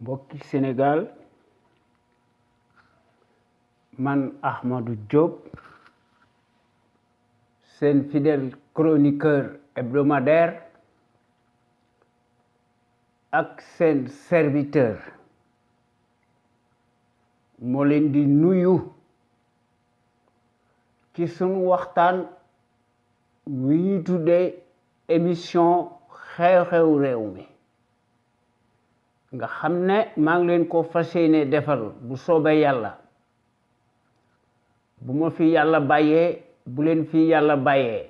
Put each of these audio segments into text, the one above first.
mbokki Sénégal man Ahmadou Diop seen fidèle chroniqueur hebdomadaire ak seen serviteur moo leen di nuyu ci sunu waxtaan wi ñu tuddee émission xew-xew réew mi nga xam ne maa ngi leen ko fas yéene defal bu soobee yàlla bu ma fi yàlla bàyyee bu leen fi yàlla bàyyee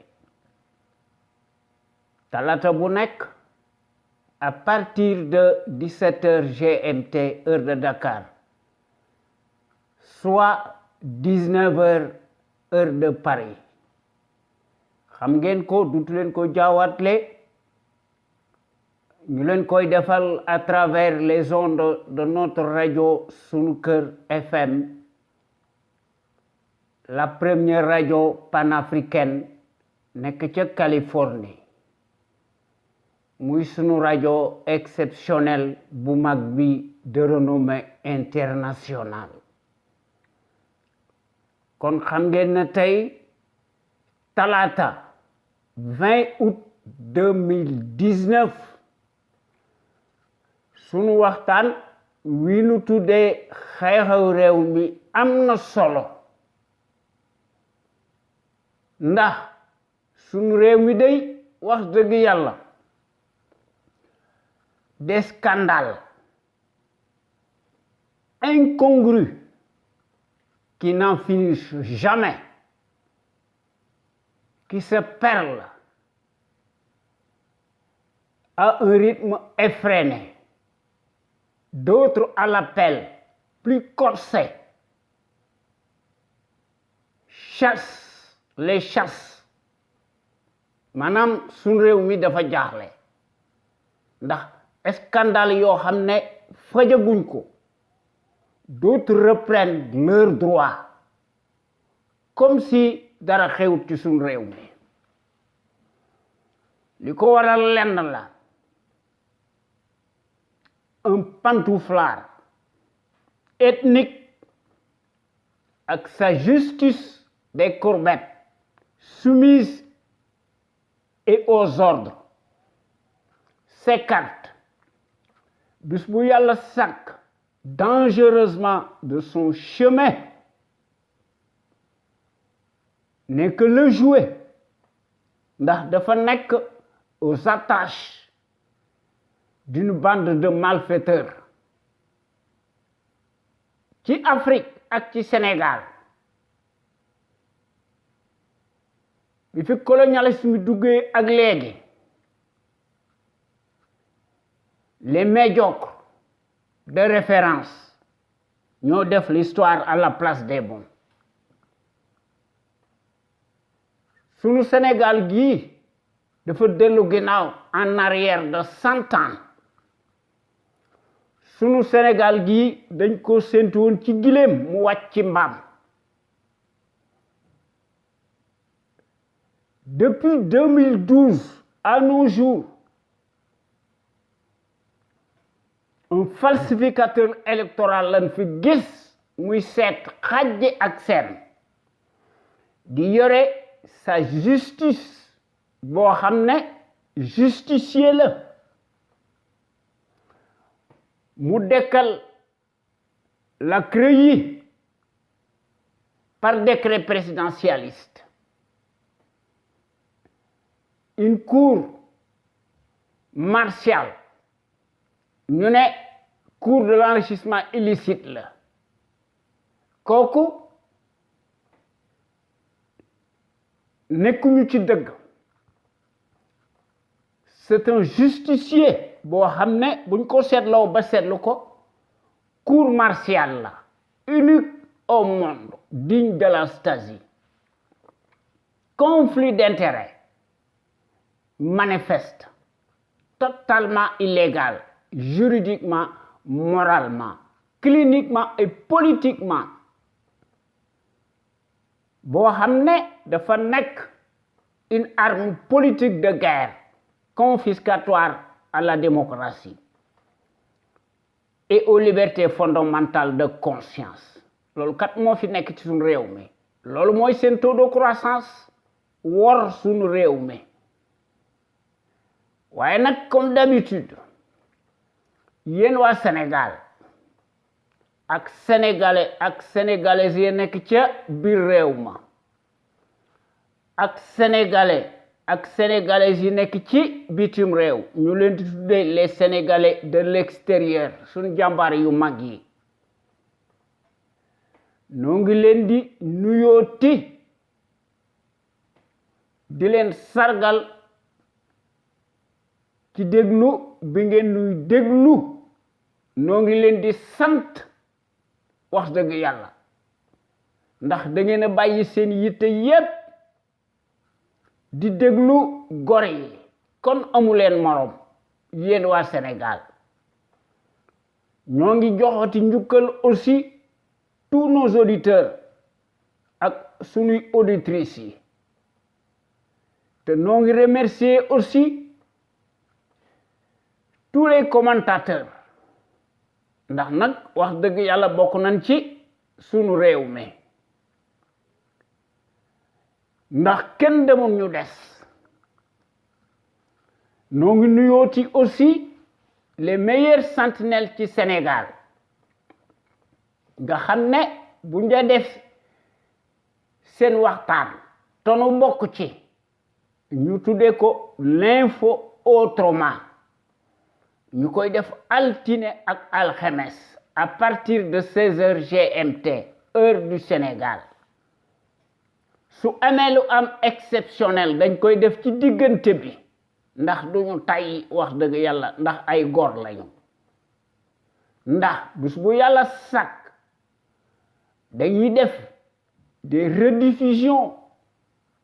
talaata bu nekk à partir de 17h GMT heure de Dakar soit 19h heure de Paris xam ngeen ko dutu leen ko jaawatle ñu leen koy defal à travers les ondes de notre radio Sunu Kër FM la première radio panafricaine nekk ca Californie muy sunu rajo exceptionnel bu mag bi de renommée internationale kon xam ngeen ne tey talaata 20 août 2019 sunu waxtaan wi nu tuddee xew-xew réew mi am na solo ndax sunu réew mi day wax dëgg yàlla des scandales incongrus qui n'en finissent jamais, qui se perlent à un rythme effréné, d'autres à l'appel plus corsé, les chasses maanaam suñ réew mi dafa jaaxle ndax scandale yoo xam ne fajaguñ ko d'autres reprennent leurs droits comme si dara xewut ci suñ réew mi li ko waral lenn la un pantouflard ethnique ak sa justice des courbettes soumise et aux ordres s'écarte bis bu yàlla sàkk dangereusement de son chemin n'est que le jouet ndax dafa nekk aux attaches d'une bande de malfaiteurs ci Afrique ak ci Sénégal bi fi colonialisme bi duggee ak léegi les médiocres de référence ñoo def l'histoire à la place des bons sunu Sénégal gii dafa dellu ginnaaw en arrière de 100 ans sunu Sénégal gii dañ ko séntu woon ci gileem mu wàcc ci mbaam depuis 2012 à nos jours un falsificateur électoral lañ fi gis muy seet xajji ak seen di yore sa justice boo xam ne justicier la mu dekkal la CREI par décret présidentialiste une cour martiale ñu ne cour de l'enrichissement illicite la kooku nekkuñu ci dëgg c'est un justicier boo xam ne buñ ko seetloo ba seetlu ko cour martiale la unique au monde digne de la Stasi conflit d'intérêts manifeste totalement illégal juridiquement moralement cliniquement et politiquement boo xam ne dafa nekk une arme politique de guerre confiscatoire à la démocratie et aux libertés fondamentales de conscience loolu kat moo fi nekk ci suñu réew mi loolu mooy seen taux de croissance wor suñu réew mi waaye nag comme d'habitude yéen waa Sénégal ak sénégalais ak sénégalaises yi nekk ca biir réew ma ak sénégalais ak sénégalaises yi nekk ci bitim réew ñu leen di tuddee les sénégalais de l'extérieur suñu jàmbaar yu mag yi noo ngi leen di nuyooti di leen sargal ci déglu bi ngeen nuy déglu noo ngi leen di sant wax dëgg yàlla ndax da ngeen a bàyyi seen yitte yépp di déglu gore yi kon amuleen morom yéen waa Sénégal ñoo ngi joxoti njukkal aussi tous nos auditeurs ak sunuy auditrices yi te noo ngi remercier aussi tous les commentateurs ndax nag wax dëgg yàlla bokk nañ ci sunu réew mi ndax kenn demul ñu des noo ngi nuyooti aussi les meilleurs sentinelles ci Sénégal nga xam ne bu ñu def seen waxtaan tonu bokk ci ñu tuddee ko l'info autrement ñu koy def altine ak alxemes à partir de 16h GMT heure du Sénégal su amee lu am exceptionnel dañ koy def ci diggante bi ndax duñu tàyyi wax dëgg yàlla ndax ay góor lañu ndax bis bu yàlla sàkk dañuy def des rediffusions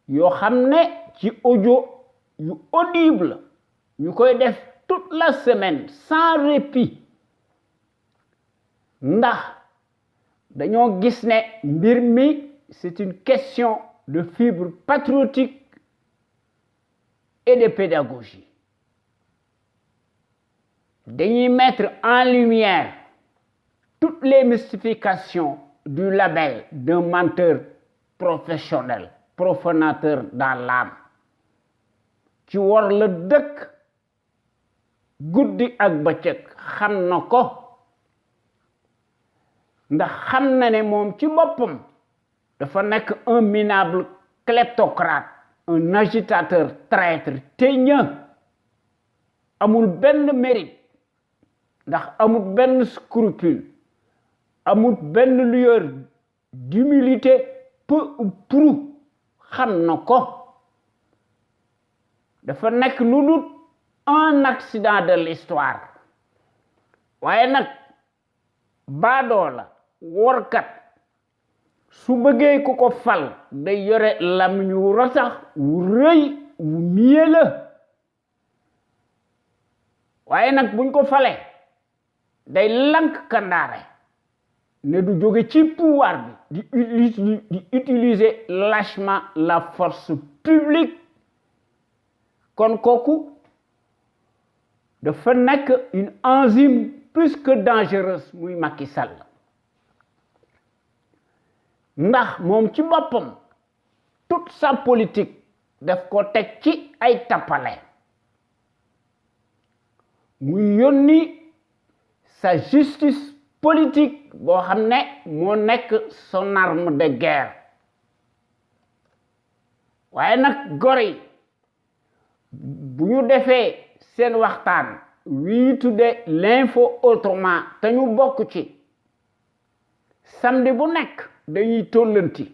yoo xam ne ci audio yu audible ñu koy def toute la semaine sans répit ndax dañoo gis ne mbir mi c'est une question de fibre patriotique et de pédagogie dañuy mettre en lumière toutes les mystifications du label d'un menteur professionnel profanateur dans l'âme ci war la dëkk guddi ak bëccëg xam na ko ndax xam na ne moom ci boppam dafa nekk un minable kleptocrate un agitateur traître teigneux amul benn mérite ndax amul benn scrupule amul benn lueur d'humilité peu ou prou xam na ko dafa nekk lu dul un accident de l'histoire waaye nag baadoo la workat su bëggee ku ko fal day yore làmmiñ wu ratax wu rëy wu mielleux waaye nag buñ ko fale day lank kandaare ne du jóge ci pouvoir bi di utiliser lâchement la force publique kon kooku dafa nekk une enzyme plus que dangereuse muy Macky Sall ndax moom ci boppam toute sa politique daf ko teg ci ay tappale muy yónni sa justice politique boo xam ne moo nekk son arme de guerre waaye nag gor yi bu ñu defee seen waxtaan wii tudde l'info autrement te ñu bokk ci samedi bu nekk dañuy tollanti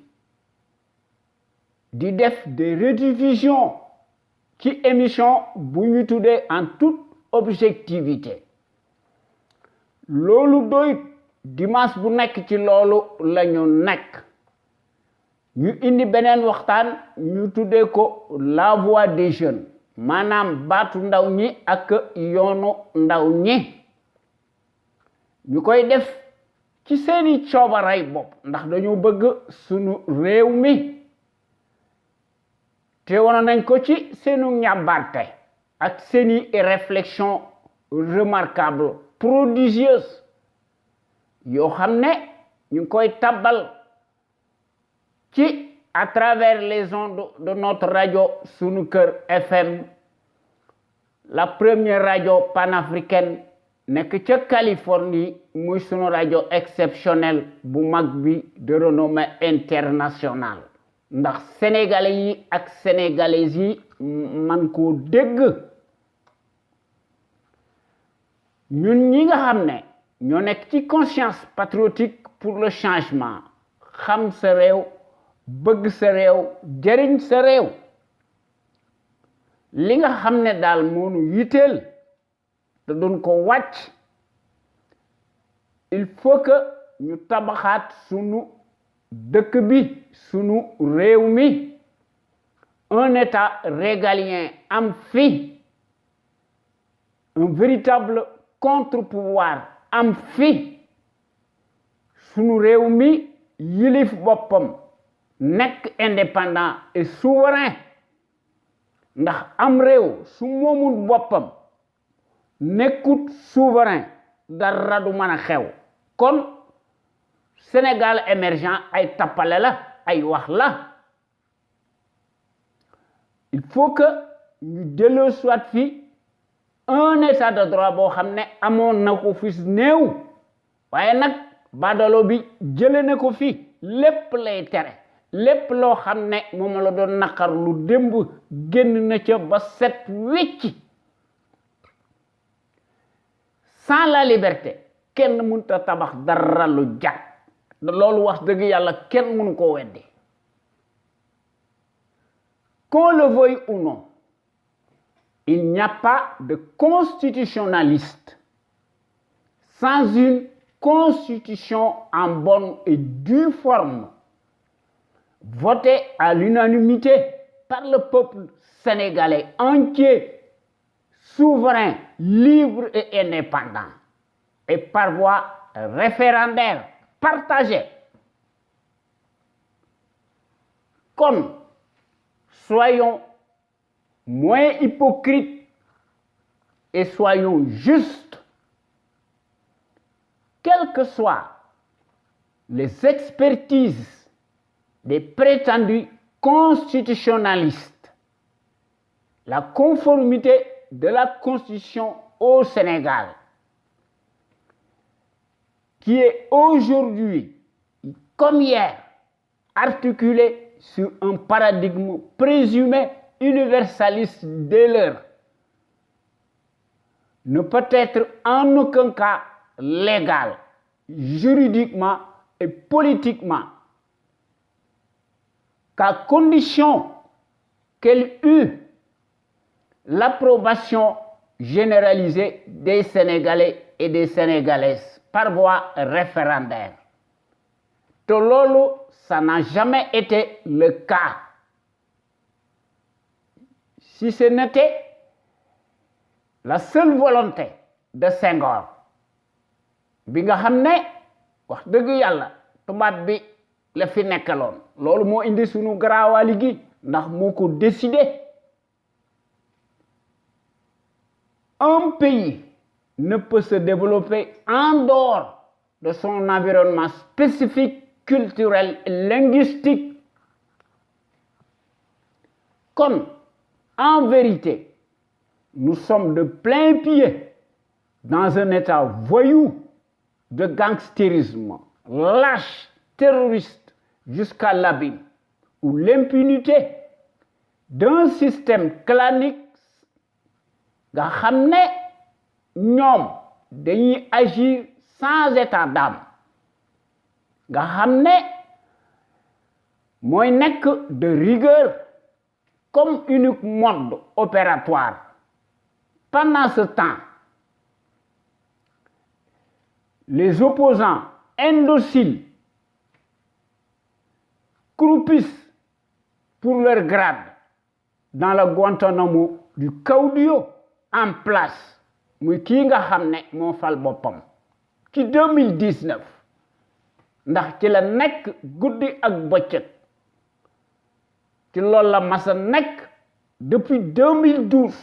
di def des rediffusions ci émission bu ñu tuddee en toute objectivité loolu doy dimanche bu nekk ci loolu la ñu nekk ñu indi beneen waxtaan ñu tuddee ko la voix des jeunes maanaam baatu ndaw ñi ak yoonu ndaw ñi ñu koy def ci seeni coobaray bopp ndax dañoo bëgg sunu réew mi te woon nañ ko ci seenu ñàbbarte ak seeni réflexion remarquable prodigieuse yoo xam ne ñu ngi koy tabbal ci à travers les ondes de notre radio Sunu Kër FM, la première radio panafricaine nekk ca Californie, muy sunu radio exceptionnelle bu mag bi de renommée internationale ndax sénégalais yi ak sénégalaises yi man koo dégg. ñun ñi nga xam ne ñoo nekk ci conscience patriotique pour le changement, xam sa réew, bëgg sa réew, jëriñ sa réew, li nga xam ne daal moonu yitteel te doon ko wàcc, il faut que ñu tabaxaat sunu dëkk bi, sunu réew mi, un état régalien am fi, un véritable contre-pouvoir am fi, sunu réew mi yilif boppam, nekk indépendant et souverain. ndax am réew su moomul boppam nekkut souverain, dara du mën a xew. kon Sénégal émergent ay tappale la, ay wax la. il faut que ñu delloo soit fi un état de droit boo xam ne amoon na ko fi néew, waaye nag badalo bi jële na ko fi, lépp lay tere, lépp loo xam ne moom la doon naqar lu démb génn na ca ba set wecc. sans la liberté kenn mënut a tabax dara lu jag, loolu wax dëgg yàlla kenn mënu ko weddi. qu'on le veuille ou non, il n'y a pas de constitutionnaliste sans une constitution en bonne et due forme, votée à l'unanimité par le peuple sénégalais entier, souverain, libre et indépendant, et par voie référendaire partagée. Comme soyons moins hypocrites et soyons justes, quelles que soient les expertises des prétendus constitutionnalistes, la conformité de la Constitution au Sénégal, qui est aujourd'hui, comme hier, articulée sur un paradigme présumé universaliste dès l'heure, ne peut être en aucun cas légale, juridiquement et politiquement, qu'à condition qu'elle eût l'approbation généralisée des Sénégalais et des Sénégalaises par voie référendaire. Te loolu, ça n'a jamais été le cas. Si ce n'était la seule volonté de Senghor, bi nga xam ne wax dëgg yàlla tubaab bi la fi nekkaloon, loolu moo indi sunu garaawaali gi ndax moo ko décidé. Un pays ne peut se développer en dehors de son environnement spécifique, culturel et linguistique. Comme, en vérité, nous sommes de plein pied dans un état voyou de gangstérisme, lâche, terroriste, jusqu'à l'abîme, où l'impunité d'un système clanique nga xam ne ñoom dañuy agir sans état d'âme, nga xam ne mooy nekk de rigueur comme unique mode opératoire. Pendant ce temps, les opposants indociles croupissent pour leur grade dans le Guantanamo du caudillo en place, muy kii nga xam ne moo fal boppam ci 2019 ndax ci la nekk guddi ak bëccëg, ci loolu la masa nekk depuis 2012.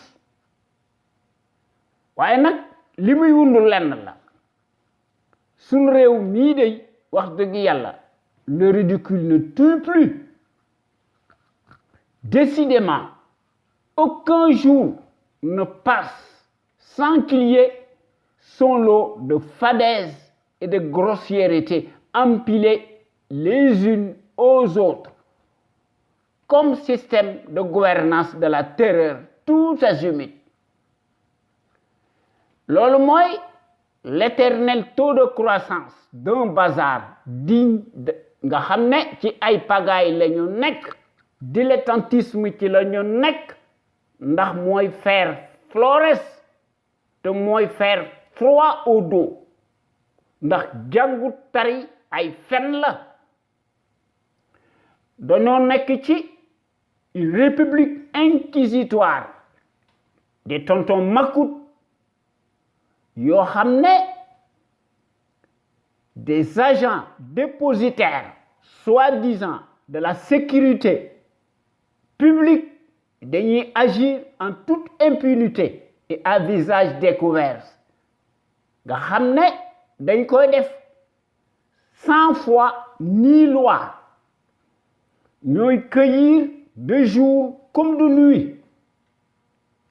waaye nag li muy wundu lenn la, suñ réew mii de wax dëgg yàlla le ridicule ne tue plus. Décidément, aucun jour ne passe sans qu'il y ait son lot de fadaises et de grossièretés empilées les unes aux autres, comme système de gouvernance de la terreur tout azimut. Loolu mooy l'éternel taux de croissance d'un bazar digne de nga xam ne ci ay pagaille la ñu nekk, dilettantisme ci la ñu nekk, ndax mooy faire flores te mooy faire froid au dos, ndax jàngu tari ay fen la. Dañoo nekk ci une république inquisitoire des tontons macoutes yoo xam ne des agents dépositaires soi-disant de la sécurité publique dañuy agir en toute impunité et à visage découvert nga xam ne dañ koy def sans foi ni loi, ñooy cueillir de jour comme de nuit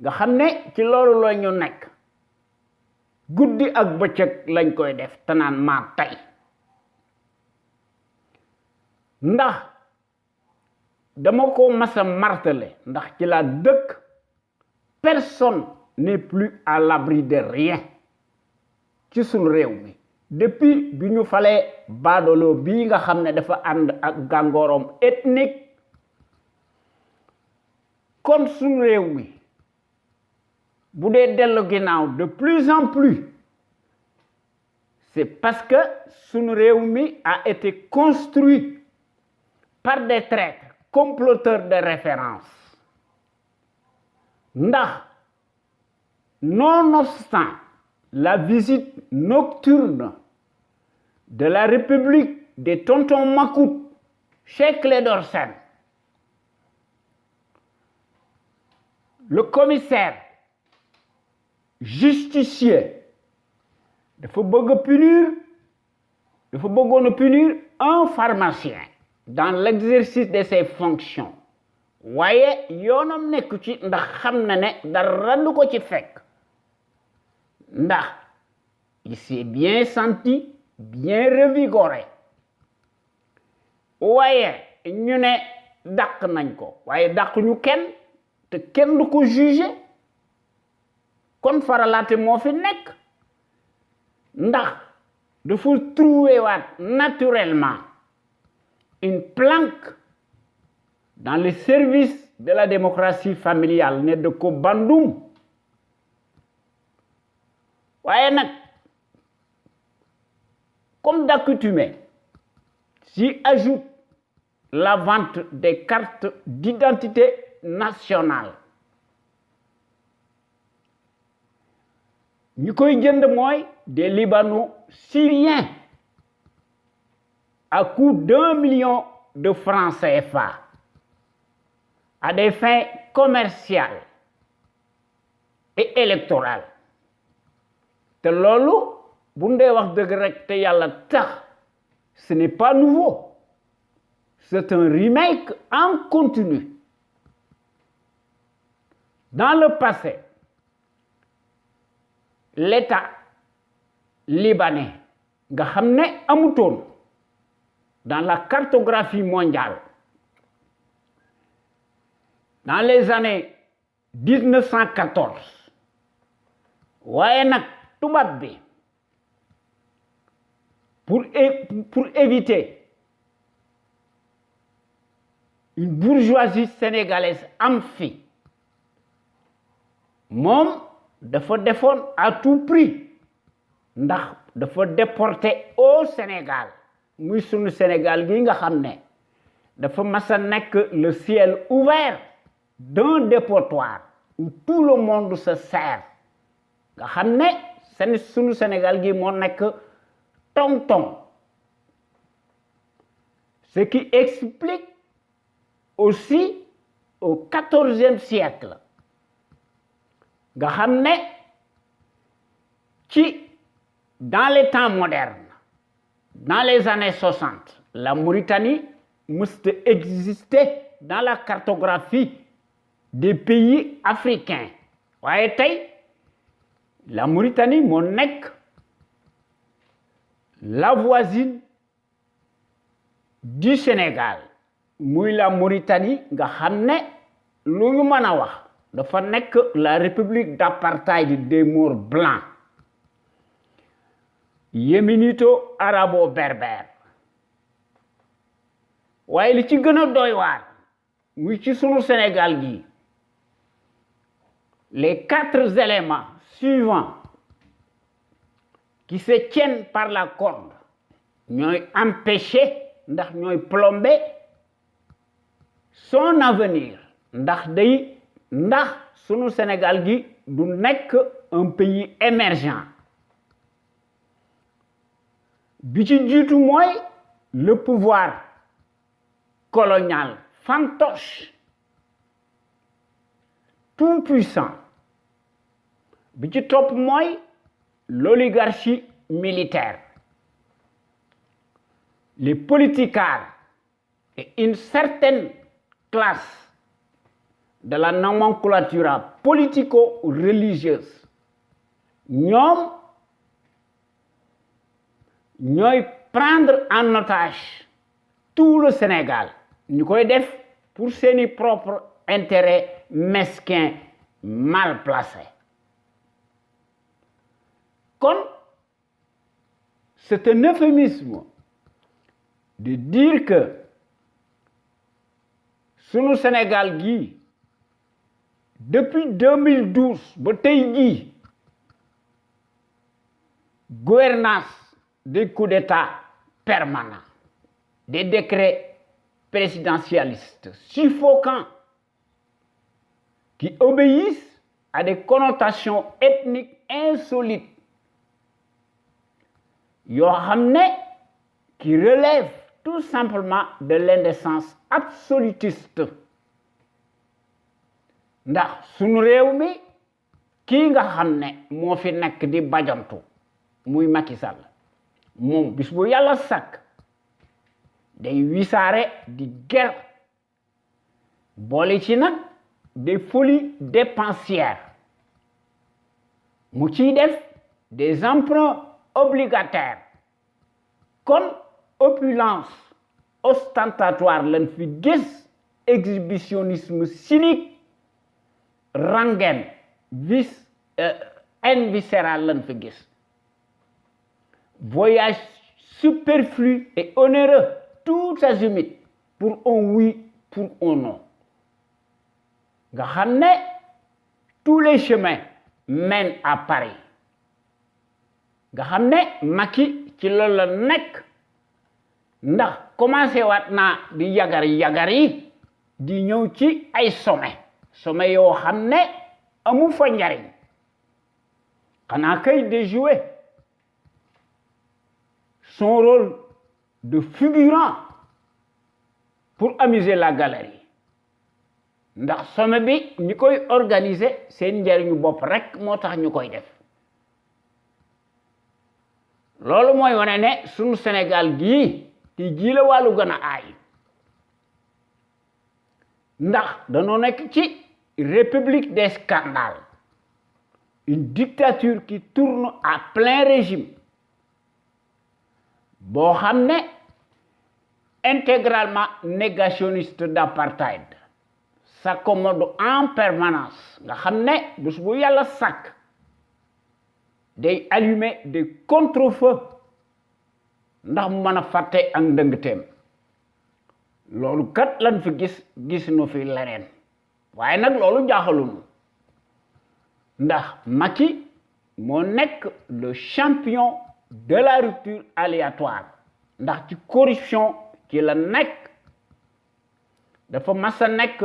nga xam ne ci loolu la ñu nekk, guddi ak bëccëg lañ koy def te naan maa tey. Ndax dama ko mas a martelé ndax ci la dëkk, personne n'est plus à l'abri de rien ci suñu réew mi depuis bi ñu falee baadoolo bii nga xam ne dafa ànd ak gàngoorom ethnique. Kon suñu réew mi bu dee dellu ginnaaw de plus en plus, c'est parce que suñu réew mi a été construit par des traîtres comploteurs de référence. Ndax nonobstant la visite nocturne de la République des tontons macoutes chez Clédor Sène, le commissaire justicier dafa bëggoon punir un pharmacien dans l'exercice de ses fonctions, waaye yoonam nekku ci ndax xam na ne dara du ko ci fekk, ndax il s'est bien senti, bien revigoré. waaye ñu ne dàq nañ ko, waaye dàq ñu kenn te kenn du ko juger, kon faralaate moo fi nekk, ndax dafa trouver waat naturellement une planque dans le service de la démocratie familiale ne de ko bandum. waaye nag comme d'accoutumée, s'y ajoute la vente des cartes d'identité nationale. Ñi koy jënd mooy des Libano-Syriens à coût d'1 million de francs CFA à des fins commerciales et électorales. te loolu bu ndee wax dëgg rek te yàlla tax, ce n'est pas nouveau, c'est un remake en continu. Dans le passé, l'État libanais nga xam ne amutoon dans la cartographie mondiale dans les années 1914, waaye nag tubaab bi pour éviter une bourgeoisie sénégalaise am fi, moom dafa defoon à tout prix ndax dafa déporter au Sénégal, muy sunu Sénégal gi nga xam ne dafa mas a nekk le ciel ouvert d'un dépotoir où tout le monde se sert, nga xam ne sunu Sénégal gi moo nekk tong-tong, ce qui explique aussi au XIVe siècle nga xam ne dans les temps modernes dans les années 60, la Mauritanie must exister dans la cartographie des pays africains. waaye tey la Mauritanie moo nekk la voisine du Sénégal muy la Mauritanie nga xam ne lu ñu mën a wax dafa nekk la république d'apartheid des Maures blancs yéménito arabo-berbère waaye li ci gën a doy waar muy ci sunu Sénégal gi les 4 éléments suivants qui se tiennent par la corde ñooy empêcher ndax ñooy plomber son avenir ndax sunu Sénégal gi du nekk un pays émergent bi ci jiitu mooy le pouvoir colonial fantoche tout puissant bi ci topp mooy l'oligarchie militaire les politicards et une certaine classe de la nomenclature politico-religieuse ñoom ñooy prendre en otage tout le Sénégal ñu koy def pour seeni propre intérêt mesquin mal placé kon c'est un euphémisme de dire que sunu Sénégal gi depuis 2012 ba tey jii gouvernance des coups d'État permanents des décrets présidentialistes suffocants qui obéissent à des connotations ethniques insolites yoo xam ne qui relèvent tout simplement de l'indécence absolutiste ndax sunu réew mi kii nga xam ne moo fi nekk di bajantu muy Macky Sall moom bis bu yàlla sàkk day wisaare di ger boole ci nag des folies dépensières mu ciy def des emprunts obligataires kon opulence ostentatoire lañ fi gis exhibitionnisme cynique rengaine haine viscérale lañ fi gis voyage superflu et onéreux tout azimut pour un oui pour un non nga xam ne tous les chemins mènent à Paris nga xam ne Macky ci loolu la nekk ndax commencé waat naa di yagar yi di ñëw ci ay sommet yoo xam ne amu fa njariñ xanaa kay déjouer son rôle de figurant pour amuser la galerie ndax sommet bi ñi koy organiser seen njariñu bopp rek moo tax ñu koy def loolu mooy wane ne sunu Sénégal gii ti ji la wàllu gën a aay ndax dañoo nekk ci république des scandales une dictature qui tourne à plein régime boo xam ne intégralement négationniste d'apartheid s'accommode en permanence nga xam ne bés bu yàlla sàkk day allumer des contre-feux ndax mu mën a fàtte ak ndëngteem loolu kat lan fi gis nu fi leneen waaye nag loolu jaaxalunu ndax Macky moo nekk le champion de la rupture aléatoire ndax ci corruption ci la nekk dafa mas a nekk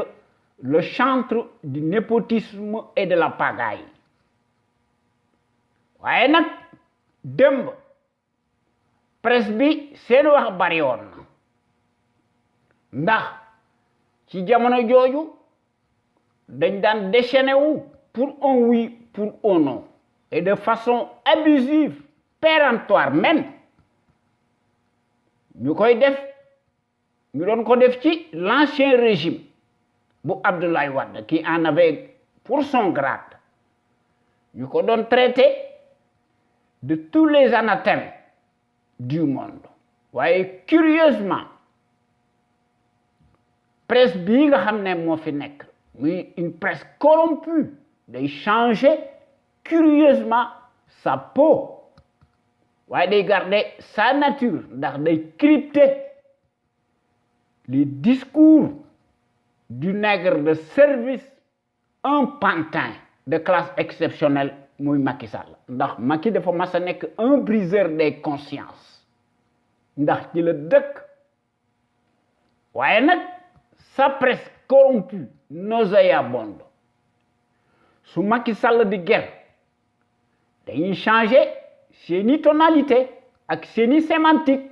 le chantre du népotisme et de la pagaille waaye nag démb presse bi seen wax bari woon na ndax ci jamono jooju dañ daan déchaîné wu pour un oui pour un non et de façon abusive péremptoire même ñu koy def ñu doon ko def ci l'ancien régime bu Abdoulaye Wade qui en avait pour son grade ñu ko doon traité de tous les anathèmes du monde waaye curieusement presse bii nga xam ne moo fi nekk muy une presse corrompue day changer curieusement sa peau waaye day garder sa nature ndax day crypter les discours du nègre de service un pantin de classe exceptionnelle muy Macky Sall ndax Macky dafa mas a nekk un briseur des consciences ndax ci la dëkk waaye nag sa presse corrompue nauséabonde su Macky Sall di ger dañuy changer seeni tonalité ak seeni sémantique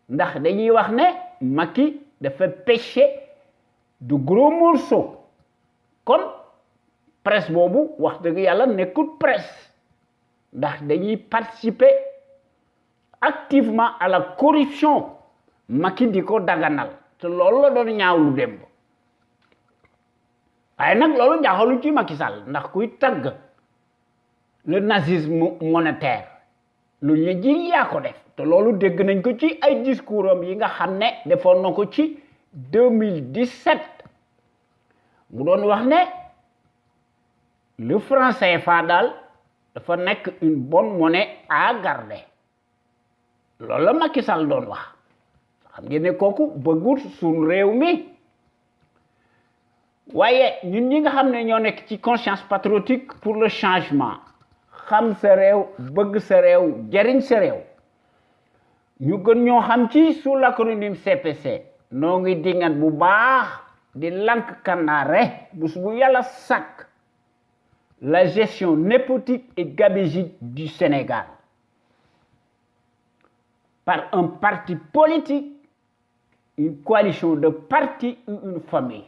ndax dañuy wax ne Macky dafa pêcher de gros morceaux kon presse boobu wax dëgg yàlla nekkul presse ndax dañuy participer activement à la corruption Macky di ko daganal te loolu la doon ñaawlu démb waaye nag loolu jaaxalu ci Macky Sall ndax kuy tagg le nazisme monétaire lu ñu ji yaa ko def te loolu dégg nañ ko ci ay discours am yi nga xam ne defoon na ko ci 2017 mu doon wax ne le franc CFA daal dafa nekk une bonne monnaie à garder loolu la Macky Sall doon wax xam ngeen ne kooku bëggul suñu réew mi waaye ñun ñi nga xam ne ñoo nekk ci conscience patriotique pour le changement xam sa réew bëgg sa réew jariñ sa réew ñu gën ñoo xam ci sous l'acronyme CPC noo ngi dingat bu baax di lank kandaare bés bu yàlla sàkk la gestion népotique et gabégique du Sénégal par un parti politique une coalition de partis ou une famille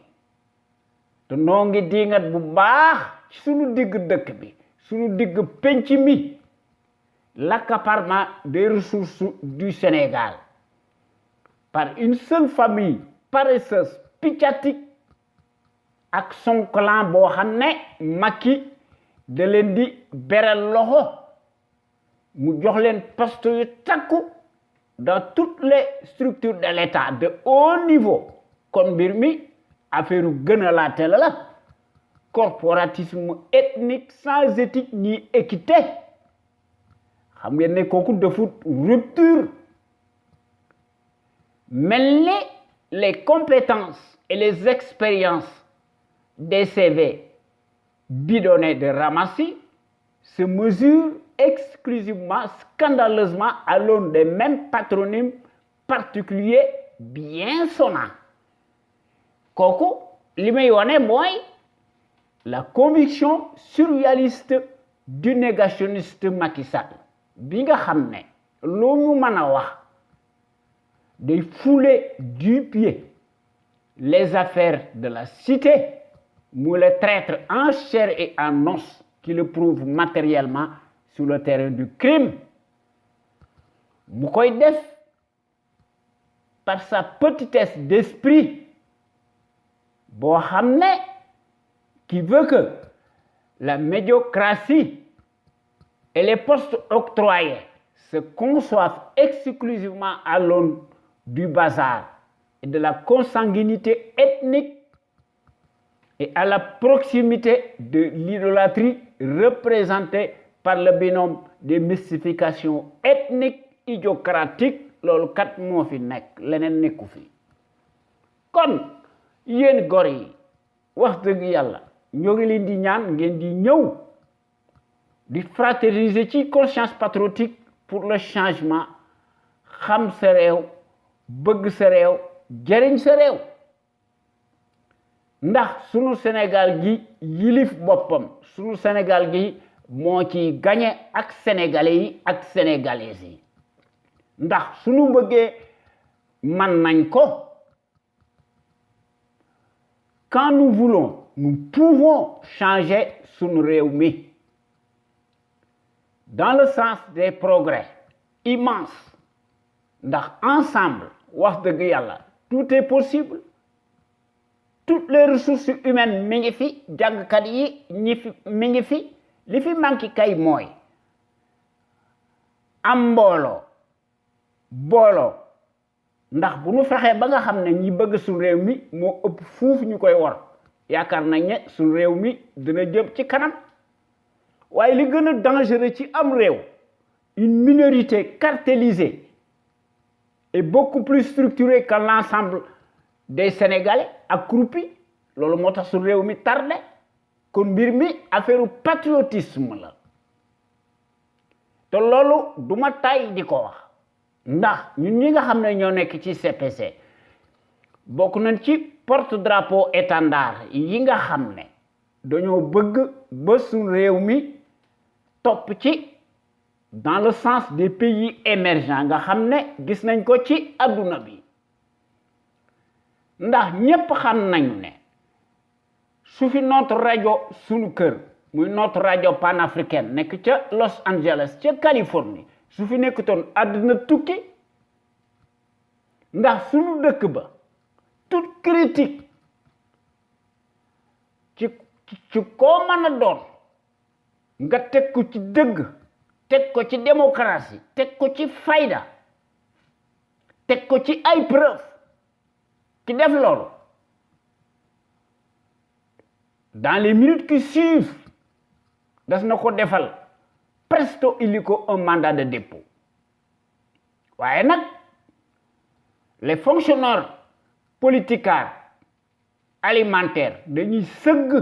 te noo ngi dingat bu baax ci suñu digg dëkk bi suñu digg penc mi l'accaparement des ressources du Sénégal par une seule famille paresseuse piccatique ak son clan boo xam ne Macky da leen di beral loxo mu jox leen poste yu takku dans toutes les structures de l'État de haut niveau kon mbir mi affaire gën a laate la corporatisme ethnique sans éthique ni équité xam ngeen ne kooku defut rupture mel ni les compétences et les expériences des CV bidonnés de Ramassi se mesurent exclusivement, scandaleusement à l'aune des mêmes patronymes particuliers bien sonnants kooku li may wane mooy la conviction surréaliste du négationniste Macky Sall bi nga xam ne lu ñu mën a wax day fouler du pied les affaires de la cité mu le traître en chair et en os qui le prouve matériellement sur le terrain du crime mu koy def par sa petitesse d'esprit boo xam ne qui veut que la médiocratie et les postes octroyés se conçoivent exclusivement à l'aune du bazar et de la consanguinité ethnique et à la proximité de l'idolâtrie représentée par le binôme des mystifications ethniques idiocratiques loolu kat moo fi nekk leneen nekku fi kon yéen gor yi wax dëgg yàlla ñoo ngi leen di ñaan ngeen di ñëw di fraterniser ci conscience patriotique pour le changement xam sa réew bëgg sa réew jariñ sa réew ndax sunu Sénégal gi yilif boppam sunu Sénégal gi moo ci gagné ak sénégalais yi ak sénégalaises yi ndax sunu bëggee man nañ ko quand nous voulons nous pouvons changer sunu réew mi dans le sens des progrès immenses ndax ensemble wax dëgg yàlla tout est possible toutes les ressources humaines mi ngi fi jàngkat yi ñi fi mi ngi fi li fi manqué kay mooy am mbooloo booloo ndax bu ñu fexee ba nga xam ne ñi bëgg suñu réew mi moo ëpp fuuf ñu koy war yaakaar nañ ne suñu réew mi dina jëm ci kanam waaye li gën a dangereux ci am réew une minorité cartélisée est beaucoup plus structurée que l'ensemble des Sénégalais accroupis loolu moo tax suñu réew mi tardé kon mbir mi affaire patriotisme la te loolu duma tay di ko wax ndax ñun ñi nga xam ne ñoo nekk ci CPC bokk nañ ci porte-drapeau étendard yi nga xam ne dañoo bëgg ba suñu réew mi topp ci dans le sens des pays émergents nga xam ne gis nañ ko ci adduna bi ndax ñépp xam nañu ne su fi notre rajo sunu kër muy notre rajo panafricaine nekk ca Los Angeles ca Californie su fi nekkutoon àdduna tukki ndax sunu dëkk ba toute critique ci koo mën a doon nga teg ko ci dëgg teg ko ci démocratie teg ko ci fayda teg ko ci ay preuve ki def loolu dans les minutes qui suivent das na ko defal presto illico un mandat de dépôt waaye nag les fonctionnaires politicards alimentaires dañuy sëgg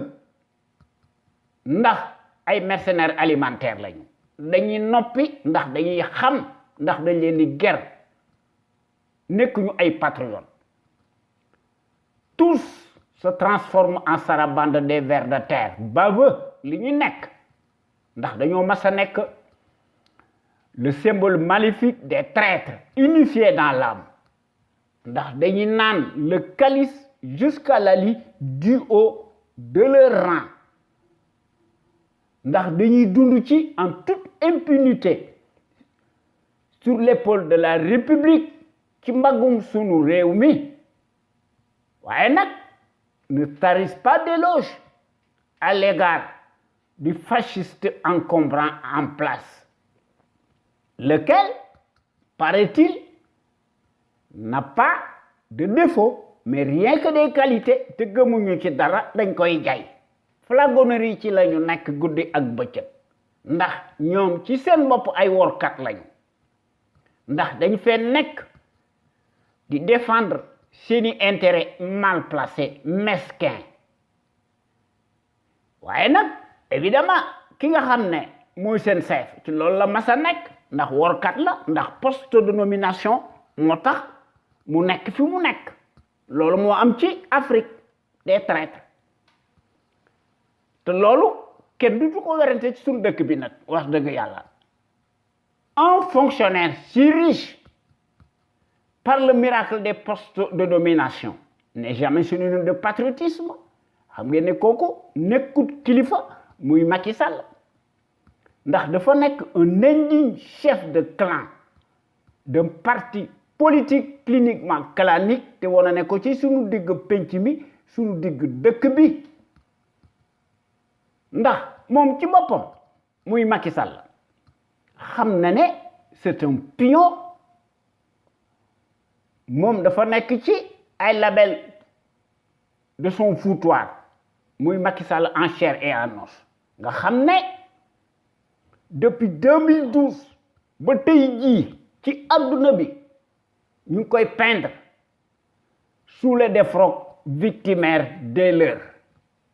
ndax ay mercenaires alimentaires lañu dañuy noppi ndax dañuy xam ndax dañ leen di ger nekkuñu ay patriotes tous se transforment en sarabande des vers de terre baveux li ñu nekk ndax dañoo mas a nekk le symbole maléfique des traîtres unifiés dans l'âme ndax dañuy naan le calice jusqu'à la lie du haut de leur rang ndax dañuy dund ci en toute impunité sur l'épaule de la République ci mbagum sunu réew mi waaye nag ne tarisse pas d'éloge à l'égard du fasciste encombrant en place lequel paraît-il n'a pas de défaut mais rien que des qualités te gëmuñu ci dara dañ koy jay flagornerie ci lañu nekk guddi ak bëccëg ndax ñoom ci seen bopp ay workat lañu ndax dañ fee nekk di défendre seeni intérêt mal placé mesquin waaye nag évidemment ki nga xam ne mooy seen chef ci loolu la mas a nekk ndax workat la ndax poste de nomination moo tax mu nekk fi mu nekk loolu moo am ci Afrique des traîtres te loolu kenn du ko werante ci suñu dëkk bi nag wax dëgg yàlla un fonctionnaire si riche par le miracle des postes de nomination n'est jamais synonyme de patriotisme xam ngeen ne kooku nekkut kilifa muy Macky Sall ndax dafa nekk un indigne chef de clan d'un parti politique cliniquement clanique te wane ne ko ci suñu digg penc mi suñu digg dëkk bi ndax moom ci boppam muy Macky Sall xam na ne c'est un pion moom dafa nekk ci ay label de son foutoir muy Macky Sall en chair et en os nga xam ne depuis 2012 ba tey jii ci adduna bi ñu ngi koy peindre sous le défroque victimaire des leurs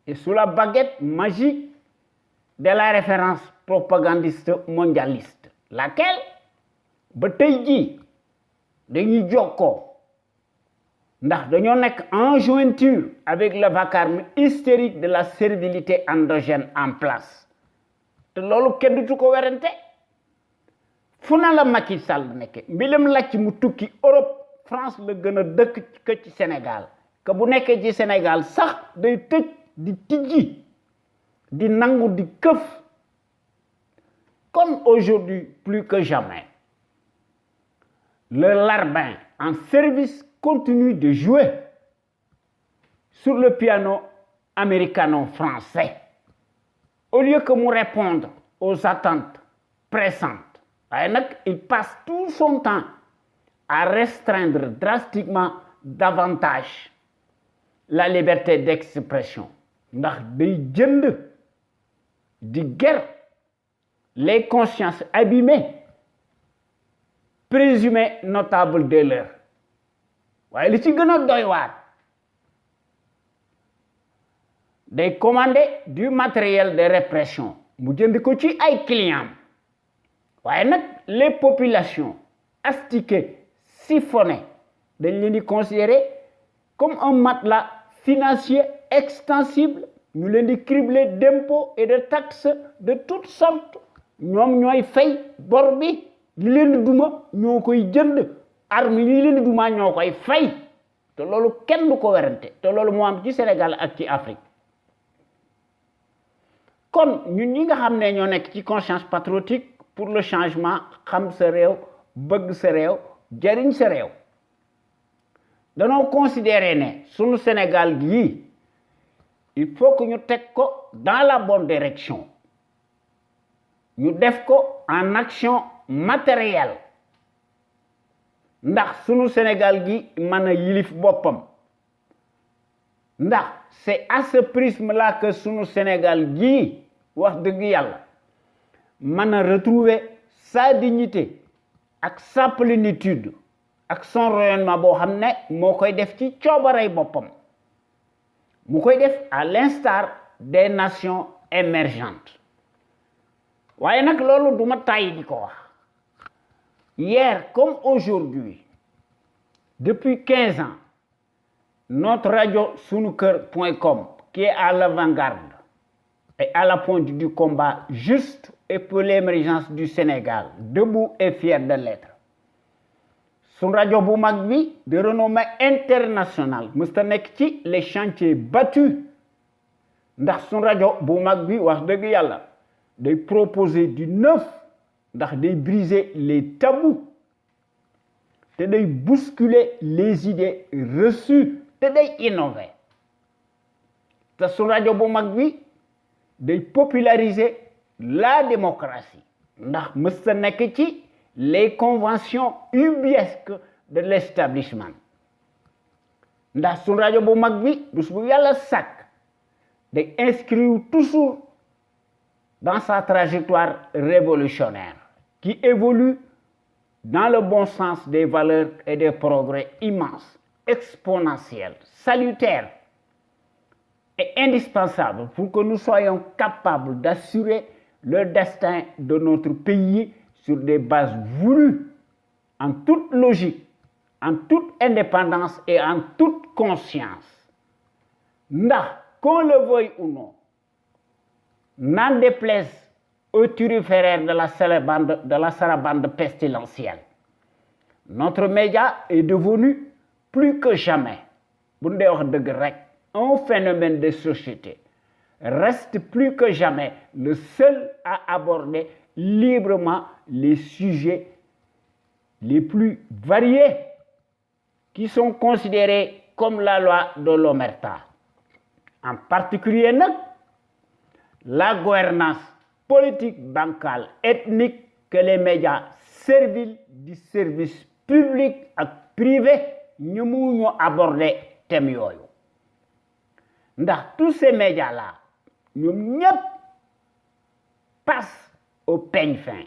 et sous la baguette magique de la référence propagandiste mondialiste laquelle ba tey jii dañuy jokkoo ndax dañoo nekk en jointure avec le vacarme hystérique de la servilité endogène en place te loolu kenn du ko werante fu na la Macky Sall nekke mbilam lacc mu tukki Europe France la gën a dëkk que ci Sénégal que bu nekkee ci Sénégal sax day tëj di tijji di nangu di këf comme aujourd'hui plus que jamais le larbin en service continue de jouer sur le piano américano-français. Au lieu que nous répondre aux attentes pressantes, il passe tout son temps à restreindre drastiquement davantage la liberté d'expression. Ndax day jënd di guerre les consciences abîmées, présumées notables de l'heure. waaye li ci gën a doy waar day commander du matériel de répression mu jënd ko ci ay clients waaye nag les populations astiquées, siphonnées dañ leen di considérer comme un matelas financier extensible, ñu leen di cribler d'impôts et de taxes de toutes sortes. ñoom ñooy fay bor bi li leen di duma ñoo koy jënd armes yi leen di duma ñoo koy fay te loolu kenn du ko werante te loolu moo am ci Sénégal ak ci Afrique. kon ñun ñi nga xam ne ñoo nekk ci conscience patriotique pour le changement, xam sa réew bëgg sa réew jariñ sa réew danoo considérer ne sunu Sénégal gii il faut que ñu teg ko dans la bonne direction ñu def ko en action matérielle ndax sunu Sénégal gi mën a yilif boppam ndax c'est à ce prisme-là que sunu Sénégal gii wax dëgg yàlla mën a retrouver sa dignité ak sa plénitude ak son rayonnement boo xam ne moo koy def ci coobarey boppam mu koy def à l'instar des nations émergentes waaye nag loolu duma tàyyi di ko wax hier comme aujourd'hui depuis 15 ans notre radio sunuker.com qui est à l'avant-garde et à la pointe du combat juste et pour l'émergence du Sénégal debout et fier de l'être sunu rajo bu mag bi de renommée internationale mësta nekk ci les chantiers battus ndax sunu rajo bu mag bi wax dëgg yàlla day proposer du neuf ndax day briser les tabous te day bousculer les idées reçues te day innover te sunu rajo bu mag bi day populariser la démocratie ndax mësta nekk ci les conventions ubuesques de l'establishment ndax sunu rajo bu mag bi bés bu yàlla sàkk day inscrire toujours dans sa trajectoire révolutionnaire qui évolue dans le bon sens des valeurs et des progrès immenses, exponentiels, salutaires et indispensables pour que nous soyons capables d'assurer le destin de notre pays sur des bases voulues, en toute logique, en toute indépendance et en toute conscience. Ndax, qu'on le veuille ou non, n'en déplaise aux turiféraires de la sarabande pestilentielle, notre média est devenu plus que jamais, bu ñu dee wax dëgg rek, un phénomène de société, reste plus que jamais le seul à aborder librement les sujets les plus variés qui sont considérés comme la loi de l'omerta. En particulier nag la gouvernance politique, bancale, ethnique que les médias serviles du service public ak privé ñu mu aborder thème yooyu ndax tous ces médias-là ñoom ñëpp passent au peigne fin,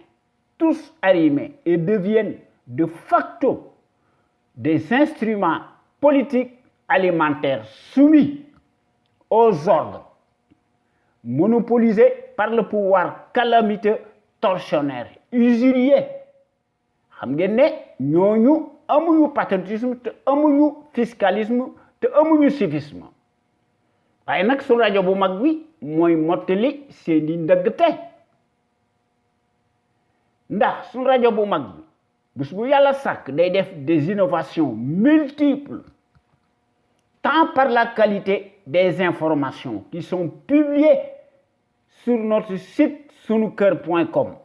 tous arrimés et deviennent de facto des instruments politiques alimentaires soumis aux ordres monopolisés par le pouvoir calamiteux, tortionnaire, usurier. xam ngeen ne ñooñu amuñu patriotisme te amuñu fiscalisme te amuñu civisme waaye nag su rajo bu mag bi mooy mottali seeni ndëggte ndax su rajo bu mag bi bés bu yàlla sàkk day def des innovations multiples tant par la qualité des informations qui sont publiées sur notre site sunuker.com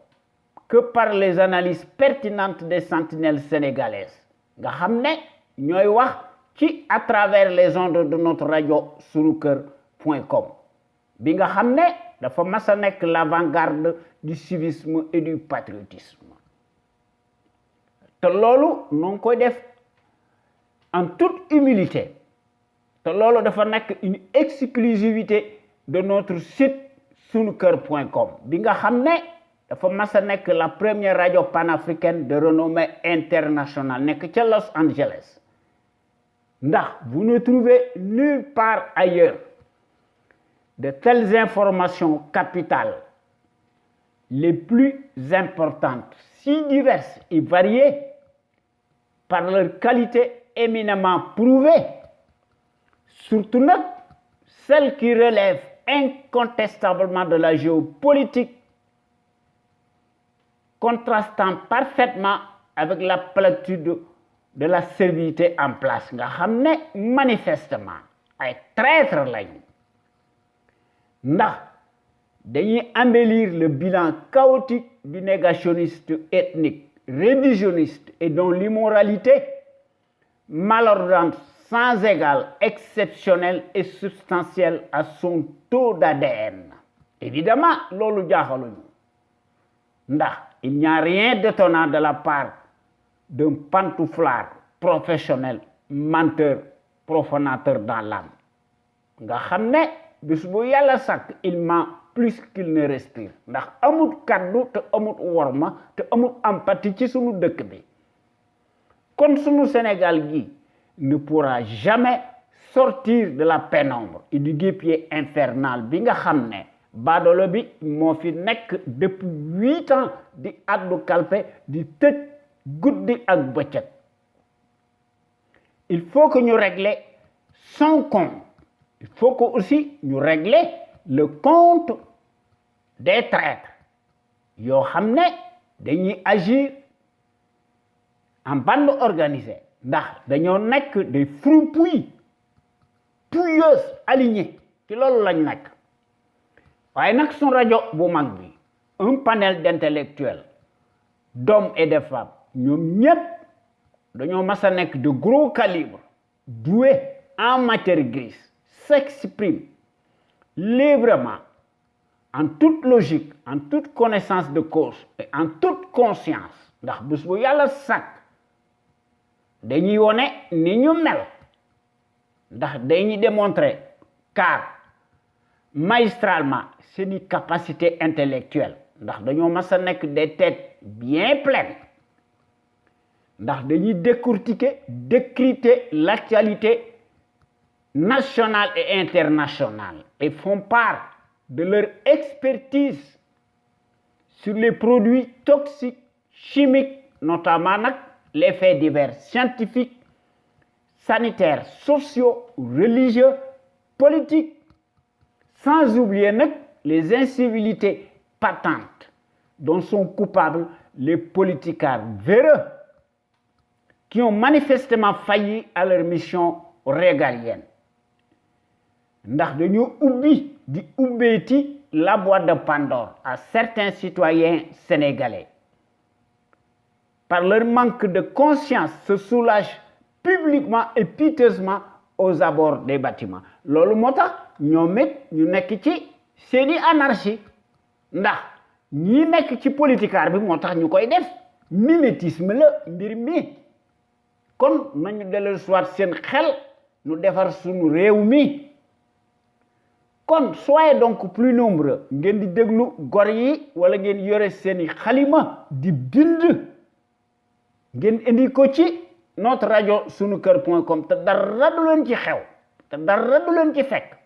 que par les analyses pertinentes des sentinelles sénégalaises nga xam ne ñooy wax ci à travers les ondes de notre radio sunuker.com bi nga xam ne dafa mas a nekk l'avant-garde du civisme et du patriotisme te loolu noo ngi koy def en toute humilité te loolu dafa nekk une exclusivité de notre site sunuker.com bi nga xam ne dafa mas a nekk la première radio panafricaine de renommée internationale nekk ca Los Angeles ndax vous ne trouvez nulle part ailleurs de telles informations capitales les plus importantes, si diverses et variées, par leur qualité éminemment prouvée, surtout celles qui relèvent incontestablement de la géopolitique, contrastant parfaitement avec la platitude de la servilité en place nga xam ne manifestement ay traîtres lañu ndax dañuy embellir le bilan chaotique du négationniste ethnique, révisionniste et dont l'immoralité malordante sans égal, exceptionnelle et substantielle à son taux d'ADN. Évidemment, loolu jaaxaluñu ndax il n'y a rien d'étonnant de la part d'un pantouflard professionnel, menteur, profanateur dans l'âme nga xam ne bis bu yàlla sàkk il ment plus qu'il ne respire ndax amut kaddu te amut worma te amut empathie ci sunu dëkk bi kon sunu Sénégal gi ne pourra jamais sortir de la pénombre et du guêpier infernal bi nga xam ne baadoolo bi moo fi nekk depuis 8 ans di addu kalpe di tëj guddi ak bëccëg il faut que ñu régler son compte il faut que aussi ñu régler le compte des traîtres yoo xam ne dañuy agir en bande organisée ndax dañoo nekk des fripouilles pouilleuses alignées ci loolu lañ nekk waaye nag suñu rajo bu mag bi un panel d'intellectuels d'hommes et de femmes ñoom ñépp dañoo mas a nekk de gros calibre doués en matière grise s'expriment librement en toute logique en toute connaissance de cause et en toute conscience ndax bés bu yàlla sàkk dañuy wone ni ñu mel ndax dañuy démontrer car magistralement seeni capacité intellectuelle ndax dañoo mas a nekk des têtes bien pleines ndax dañuy décortiquer décrypter l'actualité nationale et internationale et font part de leur expertise sur les produits toxiques chimiques notamment nag les faits divers scientifiques sanitaires sociaux religieux politiques sans oublier nag les incivilités patentes dont sont coupables les politicards véreux qui ont manifestement failli à leur mission régalienne ndax dañoo ubbi di ubbeeti la boîte de Pandore à certains citoyens sénégalais par leur manque de conscience se soulagent publiquement et piteusement aux abords des bâtiments loolu moo tax ñoom it ñu nekk ci seeni anarchie ndax ñi nekk ci politicard bi moo tax ñu koy def mimétisme la mbir mi kon nañu dellu soit seen xel ñu defar sunu réew mi kon soyez donc plus nombreux ngeen di déglu gor yi wala ngeen yore seeni xalima di bind ngeen indi ko ci notre radio sunuker.com te dara du leen ci xew te dara du leen ci fekk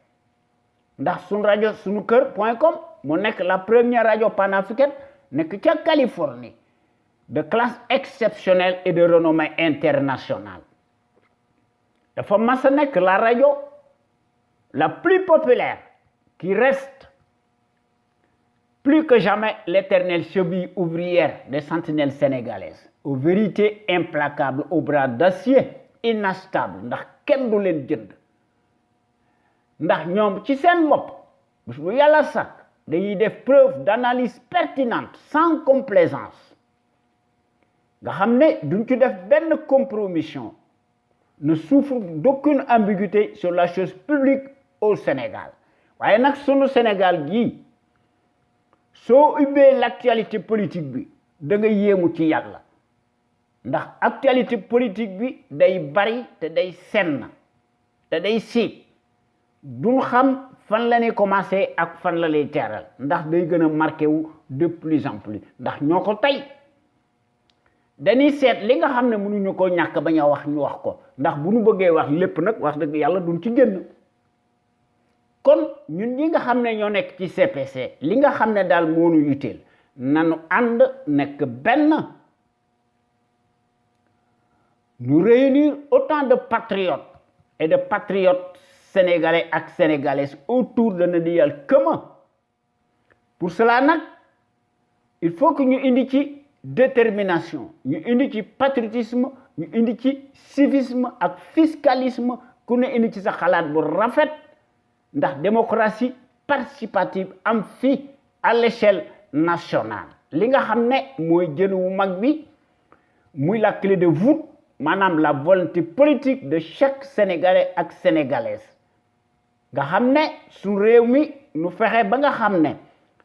ndax sunu radio sunuker.com mu nekk la première radio panafricaine nekk ca Californie de classe exceptionnelle et de renommée internationale dafa mas a nekk la radio la plus populaire qui reste plus que jamais l'éternelle cheville ouvrière des sentinelles sénégalaises aux vérités implacables aux bras d'acier inachetables ndax kenn du leen jënd ndax ñoom ci seen bopp bis bu yàlla sàkk dañuy def preuve d'analyse pertinente sans complaisance nga xam ne duñ ci def benn compromission ne souffre d'aucune ambiguïté sur la chose publique au Sénégal waaye nag sunu Sénégal gii soo ubbee l'actualité politique bi da nga yéemu ci yàlla ndax actualité politique bi day bari te day senn te day siit duñ xam fan la ñuy commencé ak fan la lay teeral ndax day gën a marqué wu de plus en plus ndax ñoo ko tey dañuy seet li nga xam ne mënuñu ko ñàkk bañ a wax ñu wax ko ndax bu ñu bëggee wax lépp nag wax dëgg yàlla duñ ci génn kon ñun ñi nga xam ne ñoo nekk ci CPC li nga xam ne daal moo ñu yitteel nanu ànd nekk benn nous réunir autant de patriotes et de patriotes sénégalais ak sénégalaises autour d'un idéal commun pour cela nag il faut que ñu indi ci détermination ñu indi ci patriotisme ñu indi ci civisme ak fiscalisme ku ne indi ci sa xalaat bu rafet ndax démocratie participative am fi à l'échelle nationale li nga xam ne mooy jën wu mag bi muy la clé de voûte maanaam la volonté politique de chaque sénégalais ak sénégalaise nga xam ne suñu réew mi nu fexe ba nga xam ne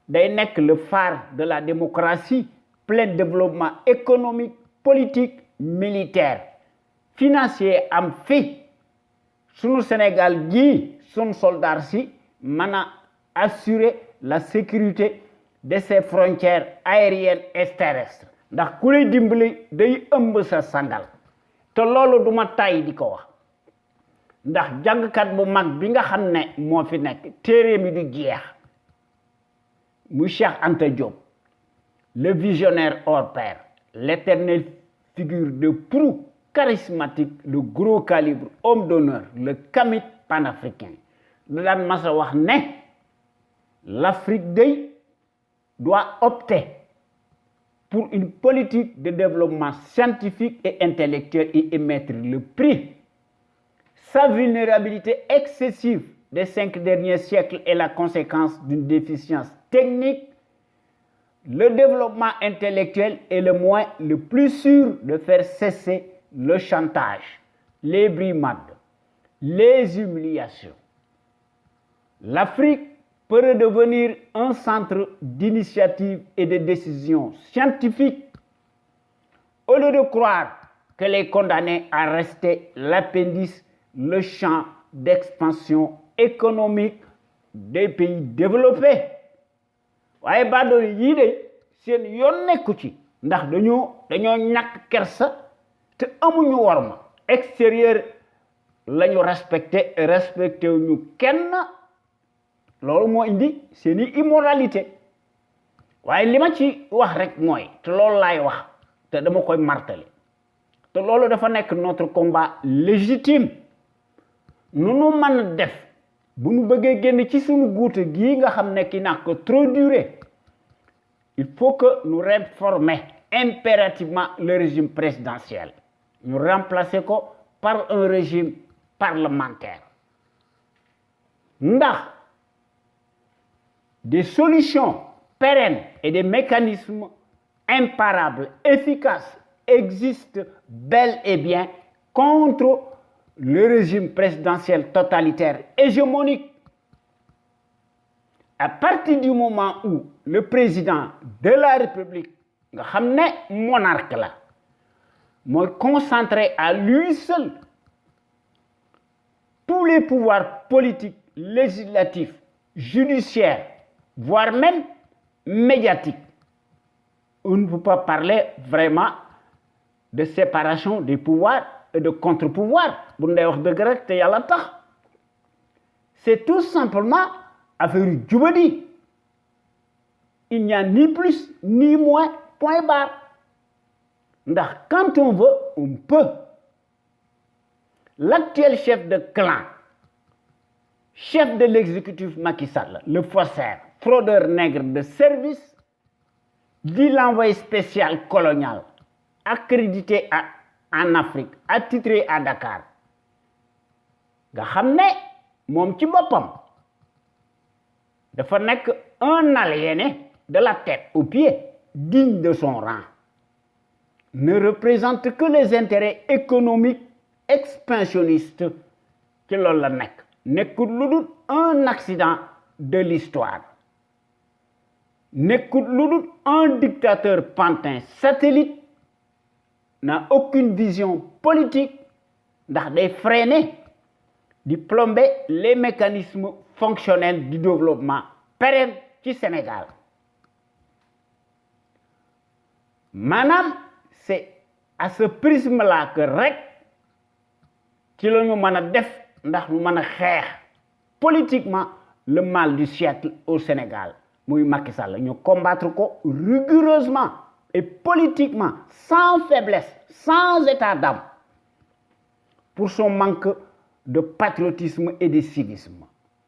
day nekk le phare de la démocratie plein développement économique politique militaire financier am fi sunu Sénégal gii sunu soldats si mën a assurer la sécurité de ses frontières aériennes et terrestres ndax ku lay dimbali day ëmb sa sangal te loolu duma tàyyi di ko wax ndax jàngkat bu mag bi nga xam ne moo fi nekk téere mi du jeex muy Cheikh Anta Diop le visionnaire hors pair l'éternelle figure de proue charismatique le gros calibre homme d'honneur le kamit panafricain da daan masa wax ne l'Afrique day doit opter pour une politique de développement scientifique et intellectuel et émettre le prix. Sa vulnérabilité excessive des 5 derniers siècles est la conséquence d'une déficience technique. Le développement intellectuel est le moyen le plus sûr de faire cesser le chantage, les brimades, les humiliations. L'Afrique peut redevenir un centre d'initiative et de décision scientifique au lieu de croire qu'elle est condamnée à rester l'appendice, le champ d'expansion économique des pays développés. waaye baadoolo yii de seen yoon nekku ci ndax dañoo ñàkk kersa te amuñu worma extérieur lañu respecté wuñu kenn loolu moo indi seeni immoralité waaye li ma ci wax rek mooy te loolu laay wax te dama koy martelé te loolu dafa nekk notre combat légitime nu nu mën a def bu nu bëggee génn ci suñu guute gii nga xam ne ki n'a que trop duré il faut que nous réformer impérativement le régime présidentiel ñu remplacer ko par un régime parlementaire ndax des solutions pérennes et des mécanismes imparables, efficaces, existent bel et bien contre le régime présidentiel totalitaire hégémonique. À partir du moment où le président de la République, nga xam ne monarque la, mooy concentré à lui seul tous les pouvoirs politiques, législatifs, judiciaires, voire même médiatiques. On ne peut pas parler vraiment de séparation des pouvoirs et de contre-pouvoirs. Bu ndey wax dëgg rek te yàlla tax. C'est tout simplement affaire jubadi. Il n'y a ni plus ni moins, point barre. Ndax quand on veut, on peut. L'actuel chef de clan, chef de l'exécutif Macky Sall, le faussaire, fraudeur nègre de service, dit l'envoyé spécial colonial, accrédité en Afrique, attitré à Dakar. nga xam ne moom ci boppam dafa nekk un aliéné de la tête aux pieds, digne de son rang, ne représente que les intérêts économiques expansionnistes ci loolu la nekk nekkul lu dul un accident de l'histoire, nekkul lu dul un dictateur pantin satellite, n'a aucune vision politique ndax day freiner di plomber les mécanismes fonctionnels du développement pérenne ci Sénégal. Maanaam c'est à ce prisme-là que rek ci la ñu mën a def ndax ñu mën a xeex politiquement le mal du siècle au Sénégal muy Macky Sall ñu combattre ko rigoureusement et politiquement sans faiblesse, sans état d'âme pour son manque de patriotisme et de civisme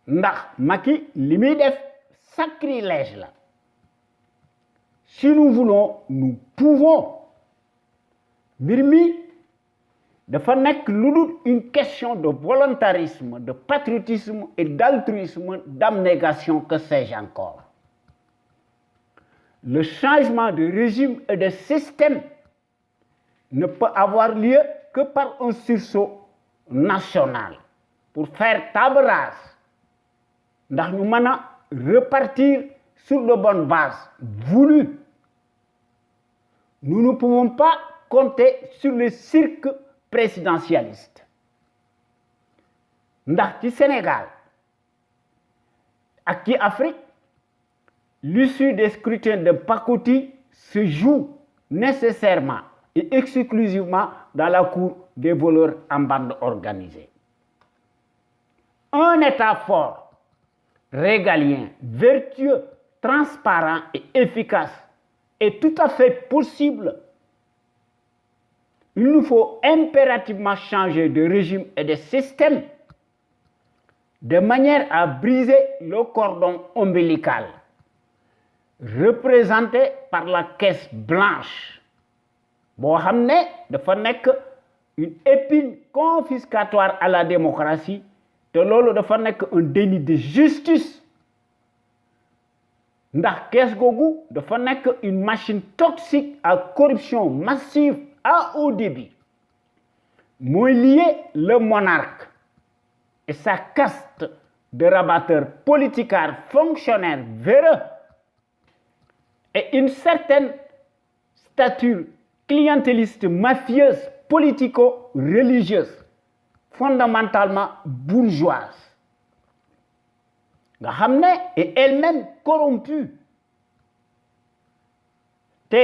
ndax Macky li muy def sacrilège la. Si nous voulons, nous pouvons. mbir mi dafa nekk lu dul une question de volontarisme, de patriotisme et d'altruisme, d'abnégation, que sais-je encore. Le changement de régime et de système ne peut avoir lieu que par un sursaut national pour faire table rase ndax ñu mën a repartir sur de bonnes bases voulues. Nous ne pouvons pas compter sur le cirque présidentialiste ndax ci Sénégal ak ci Afrique l'issue des scrutins de pacotille se joue nécessairement et exclusivement dans la cour des voleurs en bande organisée. Un État fort, régalien, vertueux, transparent et efficace est tout à fait possible. Il nous faut impérativement changer de régime et de système de manière à briser le cordon ombilical représenté par la caisse blanche boo xam ne dafa nekk une épine confiscatoire à la démocratie te loolu dafa nekk un déni de justice ndax kees googu dafa nekk une machine toxique à corruption massive à haut débit mooy lier le monarque et sa caste de rabatteurs politicards fonctionnaires véreux et une certaine stature clientéliste mafieuse politico-religieuse fondamentalement bourgeoise nga xam ne est elle-même corrompue te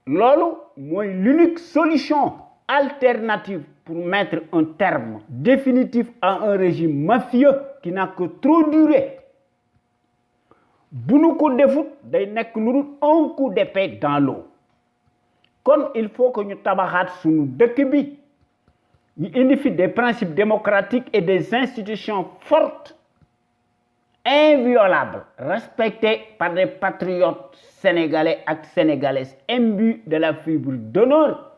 loolu mooy l'unique solution alternative pour mettre un terme définitif à un régime mafieux qui n'a que trop duré bu nu ko defut day nekk lu dul un coup d'épée dans l'eau kon il faut que ñu tabaxaat suñu dëkk bi ñu indi fi des principes démocratiques et des institutions fortes inviolables respectées par des patriotes sénégalais ak sénégalaises imbus de la fibre d'honneur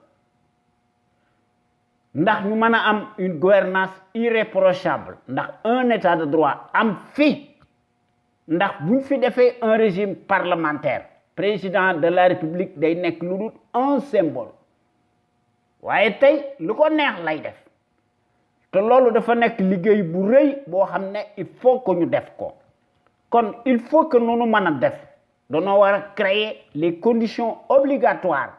ndax ñu mën a am une gouvernance irréprochable ndax un état de droit am fi ndax bu ñu fi defee un régime parlementaire président de la république day nekk lu dul un symbole waaye tey lu ko neex lay def te loolu dafa nekk liggéey bu rëy boo xam ne il faut que ñu def ko kon il faut que noonu mën a def dañoo war a créer les conditions obligatoires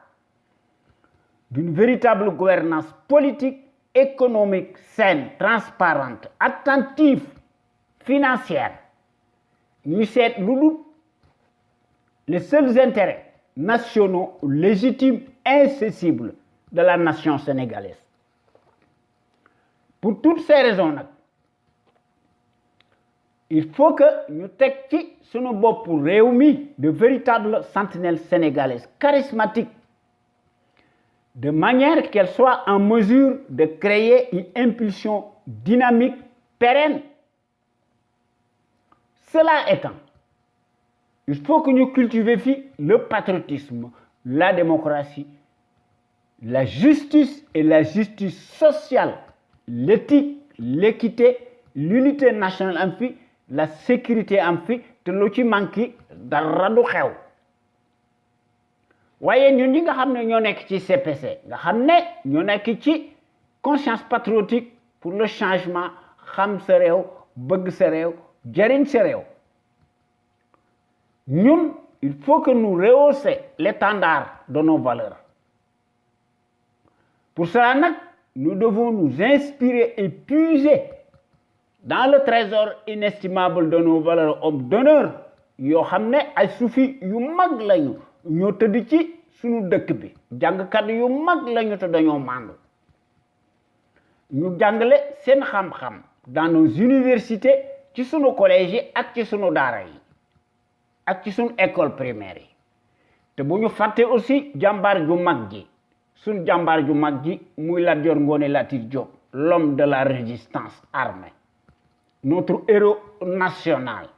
d'une véritable gouvernance politique, économique, saine, transparente, attentive, financière. Ñu seet lu dul les seuls intérêts nationaux légitimes incessibles de la nation sénégalaise. Pour toutes ces raisons nag il faut que ñu teg ci sunu bopp réew mi de véritables sentinelles sénégalaises charismatiques de manière qu'elle soit en mesure de créer une impulsion dynamique pérenne. Cela étant, il faut que nous cultivions le patriotisme, la démocratie, la justice et la justice sociale, l'éthique, l'équité, l'unité nationale, la sécurité am fi te lu ci manqué dara du xew waaye ñun ñi nga xam ne ñoo nekk ci CPC nga xam ne ñoo nekk ci conscience patriotique pour le changement xam sa réew bëgg sa réew jariñ sa réew ñun il faut que nous rehaussions l'étendard de nos valeurs pour cela nag nous devons nous inspirer et puiser dans le trésor inestimable de nos valeurs hommes d'honneur yoo xam ne ay suufi yu mag lañu ñoo tëdd ci sunu dëkk bi jàngkat yu mag lañu te dañoo màndu ñu jàngale seen xam-xam dans nos universités ci sunu collège yi ak ci sunu daara yi ak ci sunu école primaire yi te bu ñu fàtte aussi jàmbaar ju mag ji sunu jàmbaar ju mag ji muy Lat Dior Ngoné Latyr Diop l'homme de la résistance armée notre héros national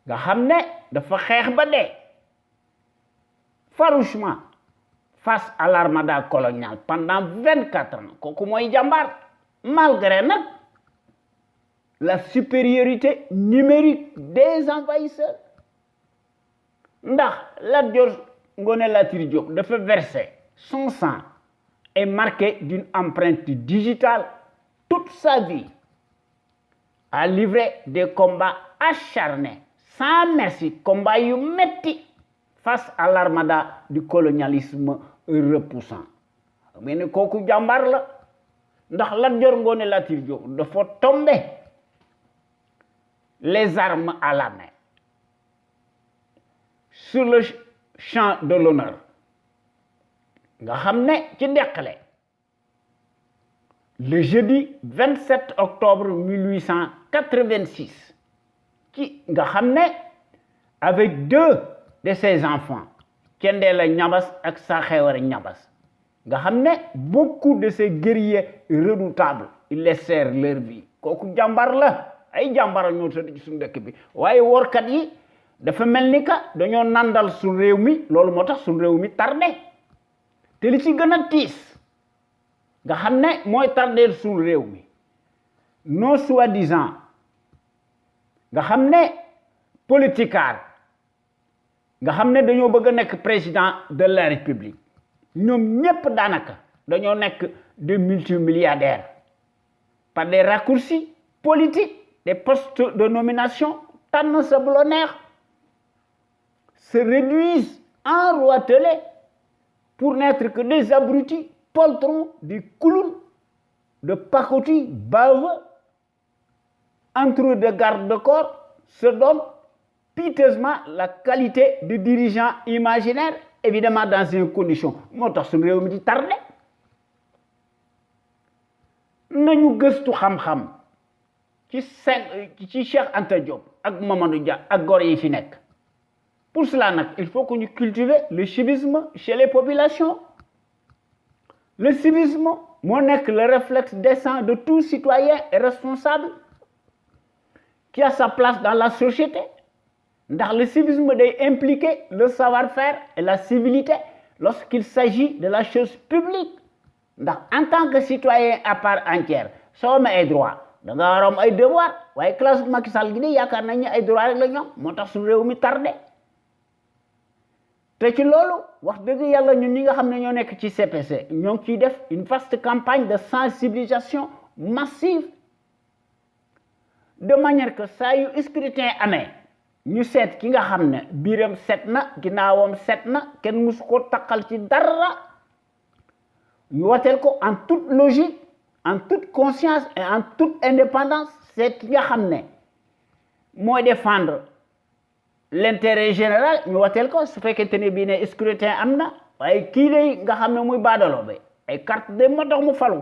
nga xam ne dafa xeex ba dee farouchement face à l'armada coloniale pendant 24 ans kooku mooy jàmbaar malgré nag la supériorité numérique des envahisseurs ndax Lat Dior Ngoné Latyr Diop dafa verser son sang est marqué d'une empreinte digitale toute sa vie a livré des combats acharnés sans merci combat yu metti face à l'armada du colonialisme repoussant mais ne kooku jàmbaar la ndax Lat Dior Ngoné Latyr Diop dafa tomber les armes à la main sur le champ de l'honneur nga xam ne ci Deqale le jeudi 27 octobre 1886 ci nga xam ne avec deux de ses enfants Thiendella Niabass ak Sakhewar Niabass nga xam ne beaucoup de ces guerriers redoutables ils laissèrent leur vie kooku jàmbar la ay jàmbara ñoo tëdd ci suñu dëkk bi waaye workat yi dafa mel ni que dañoo nandal suñu réew mi loolu moo tax suñu réew mi tardé te li ci gën a tiis nga xam ne mooy tardé suñu réew mi non soi-disant nga xam ne politicard nga xam ne dañoo bëgg a nekk président de la république ñoom ñépp daanaka dañoo nekk des multimilliardaires par des raccourcis politiques des postes de nomination tànn sa bu la neex se réduisent en roitelets pour n'être que des abrutis poltrons, des clowns, de pacotis baveux entourés de garde-corps se donnent piteusement la qualité de dirigeant imaginaire évidemment dans ces conditions moo tax suñu réew mi di tardé nañu gëstu xam-xam ci Cheikh Anta Diop ak Mamadou Dia ak góor yi fi nekk pour cela nag il faut que ñu cultiver le civisme chez les populations le civisme moo nekk le réflexe décent de tout citoyen et responsable qui a sa place dans la société ndax le civisme day impliquer le savoir-faire et la civilité lorsqu'il s'agit de la chose publique ndax en tant que citoyen à part entière soo amee ay droit da nga war a am ay devoir waaye classe Macky Sall gi de yaakaar nañ ne ay droit rek la ñoom moo tax suñu réew mi tardé te ci loolu wax dëgg yàlla ñun ñi nga xam ne ñoo nekk ci CPC ñoo ngi ciy def une vaste campagne de sensibilisation massive de manière que saa yu scrutin amee ñu seet ki nga xam ne biiram set na ginnaawam set na kenn musu ko takkal ci dara ñu wateel ko en toute logique en toute conscience et en toute indépendance seet ki nga xam ne mooy défendre l'intérêt général ñu wateel ko su fekkente ne bii ne scrutin am na waaye kii lay nga xam ne muy baadaloo ba ay carte de moo tax mu falu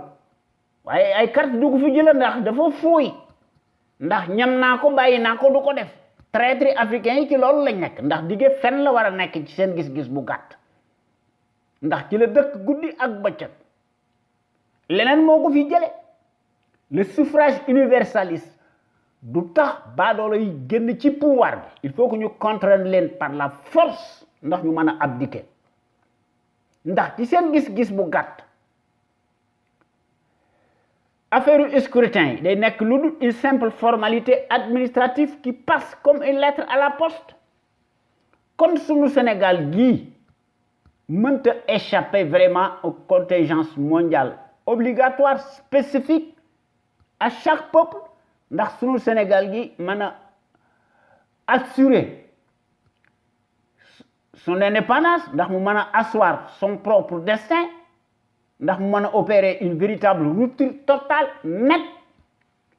waaye ay carte du ko fi jëla ndax dafa fuuy ndax ñam naa ko bàyyi naa ko du ko def traître africain yi ci loolu lañ nekk ndax dige fen la war a nekk ci seen gis-gis bu gàtt ndax ci la dëkk guddi ak bëccëg leneen moo ko fi jële le suffrage universaliste du tax baadoolo yi génn ci pouvoir bi il faut que ñu contraindre leen par la force ndax ñu mën a abdiquer ndax ci seen gis-gis bu gàtt affaire scrutin yi day nekk lu dul une simple formalité administrative qui passe comme une lettre à la poste kon sunu Sénégal gii mënta échapper vraiment aux contingences mondiales obligatoires spécifiques à chaque peuple ndax sunu Sénégal gi mën a assurer son indépendance ndax mu mën a asseoir son propre destin ndax mu mën a opérer une véritable rupture totale nette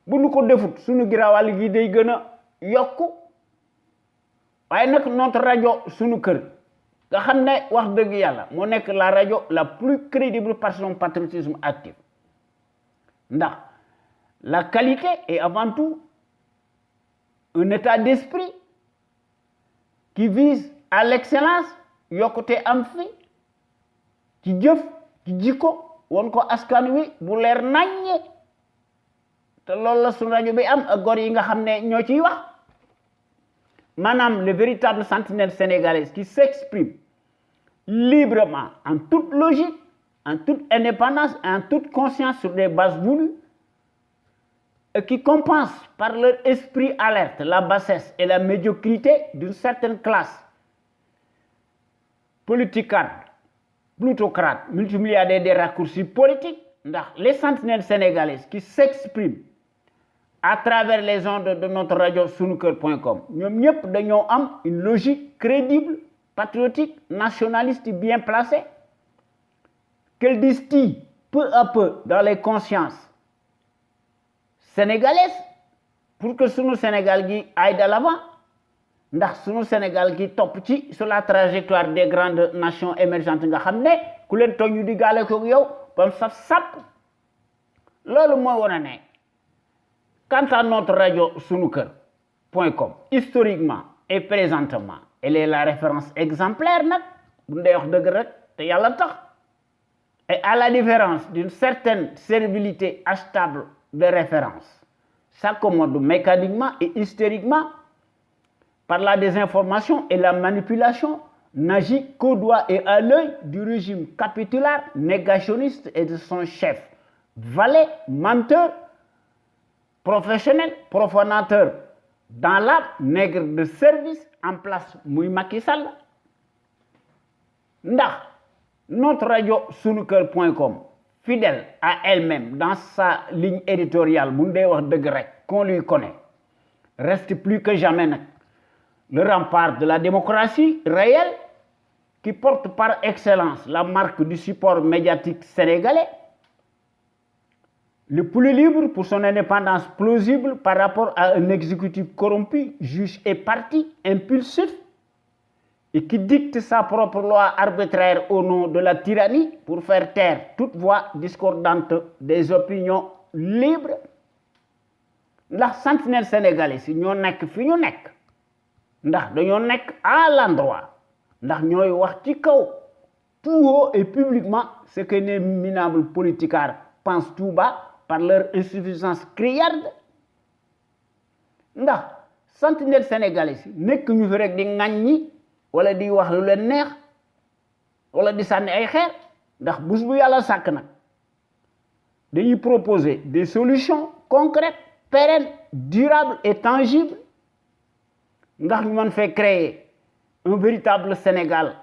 bu nu ko defut sunu girawal gi day gën a yokku waaye nag notre rajo sunu kër nga xam ne wax dëgg yàlla moo nekk la rajo la plus crédible par son patriotisme actif ndax la qualité est avant tout un état d'esprit qui vise à l'excellence yokkute am fi ci jëf ci jikko won ko askan wi bu leer naññe te loolu la sunu rajo bi am ak góor yi nga xam ne ñoo ciy wax maanaam le véritable sentinelle sénégalais qui s'exprime librement en toute logique en toute indépendance et en toute conscience sur des bases voulues et qui compense par leur esprit alerte la bassesse et la médiocrité d'une certaine classe politicarde, plutocrate, multimilliardaire des raccourcis politiques, les sentinelles sénégalaises qui s'expriment à travers les ondes de notre radio sunuker.com, nous avons une logique crédible, patriotique, nationaliste et bien placée, qu'elle distille peu à peu dans les consciences sénégalaises pour que sunu Sénégal gi aille de l'avant. Ndax sunu Sénégal gi top ci sur la trajectoire des grandes nations émergentes nga xam ne ku leen tooñ ñu di gaale ko yow ba mu saf sàpp loolu mooy wane ne quant à notre radio sunuker.com historiquement et présentement elle est la référence exemplaire nag bu ndey wax dëgg rek te yàlla tax et à la différence d'une certaine servilité achetable de référence s'accommode mécaniquement et hystériquement par la désinformation et la manipulation, n'agit qu'au doigt et à l'œil du régime capitulaire, négationniste et de son chef, valet, menteur, professionnel, profanateur, dans l'âme, nègre de service, en place, muy Macky Sall. Ndax, notre radio sunuker.com, fidèle à elle-même dans sa ligne éditoriale, qu'on lui connaît, reste plus que jamais le rempart de la démocratie réelle qui porte par excellence la marque du support médiatique sénégalais, le plus libre pour son indépendance plausible par rapport à un exécutif corrompu, juge et parti, impulsif, et qui dicte sa propre loi arbitraire au nom de la tyrannie pour faire taire toute voix discordante des opinions libres. La sentinelle sénégalaise, si nous sommes fi ñu nekk ndax dañoo nekk à l'endroit ndax ñooy wax ci kaw tout haut et publiquement ce que les minables politicards pensent tout bas par leur insuffisance criarde ndax sentinelle sénégalais yi nekk ñu fi rek di ŋàññi wala di wax lu leen neex wala di sànni ay xeer ndax bés bu yàlla sàkk nag dañuy proposer des solutions concrètes pérennes durables et tangibles ndax ñu mën fait créer un véritable Sénégal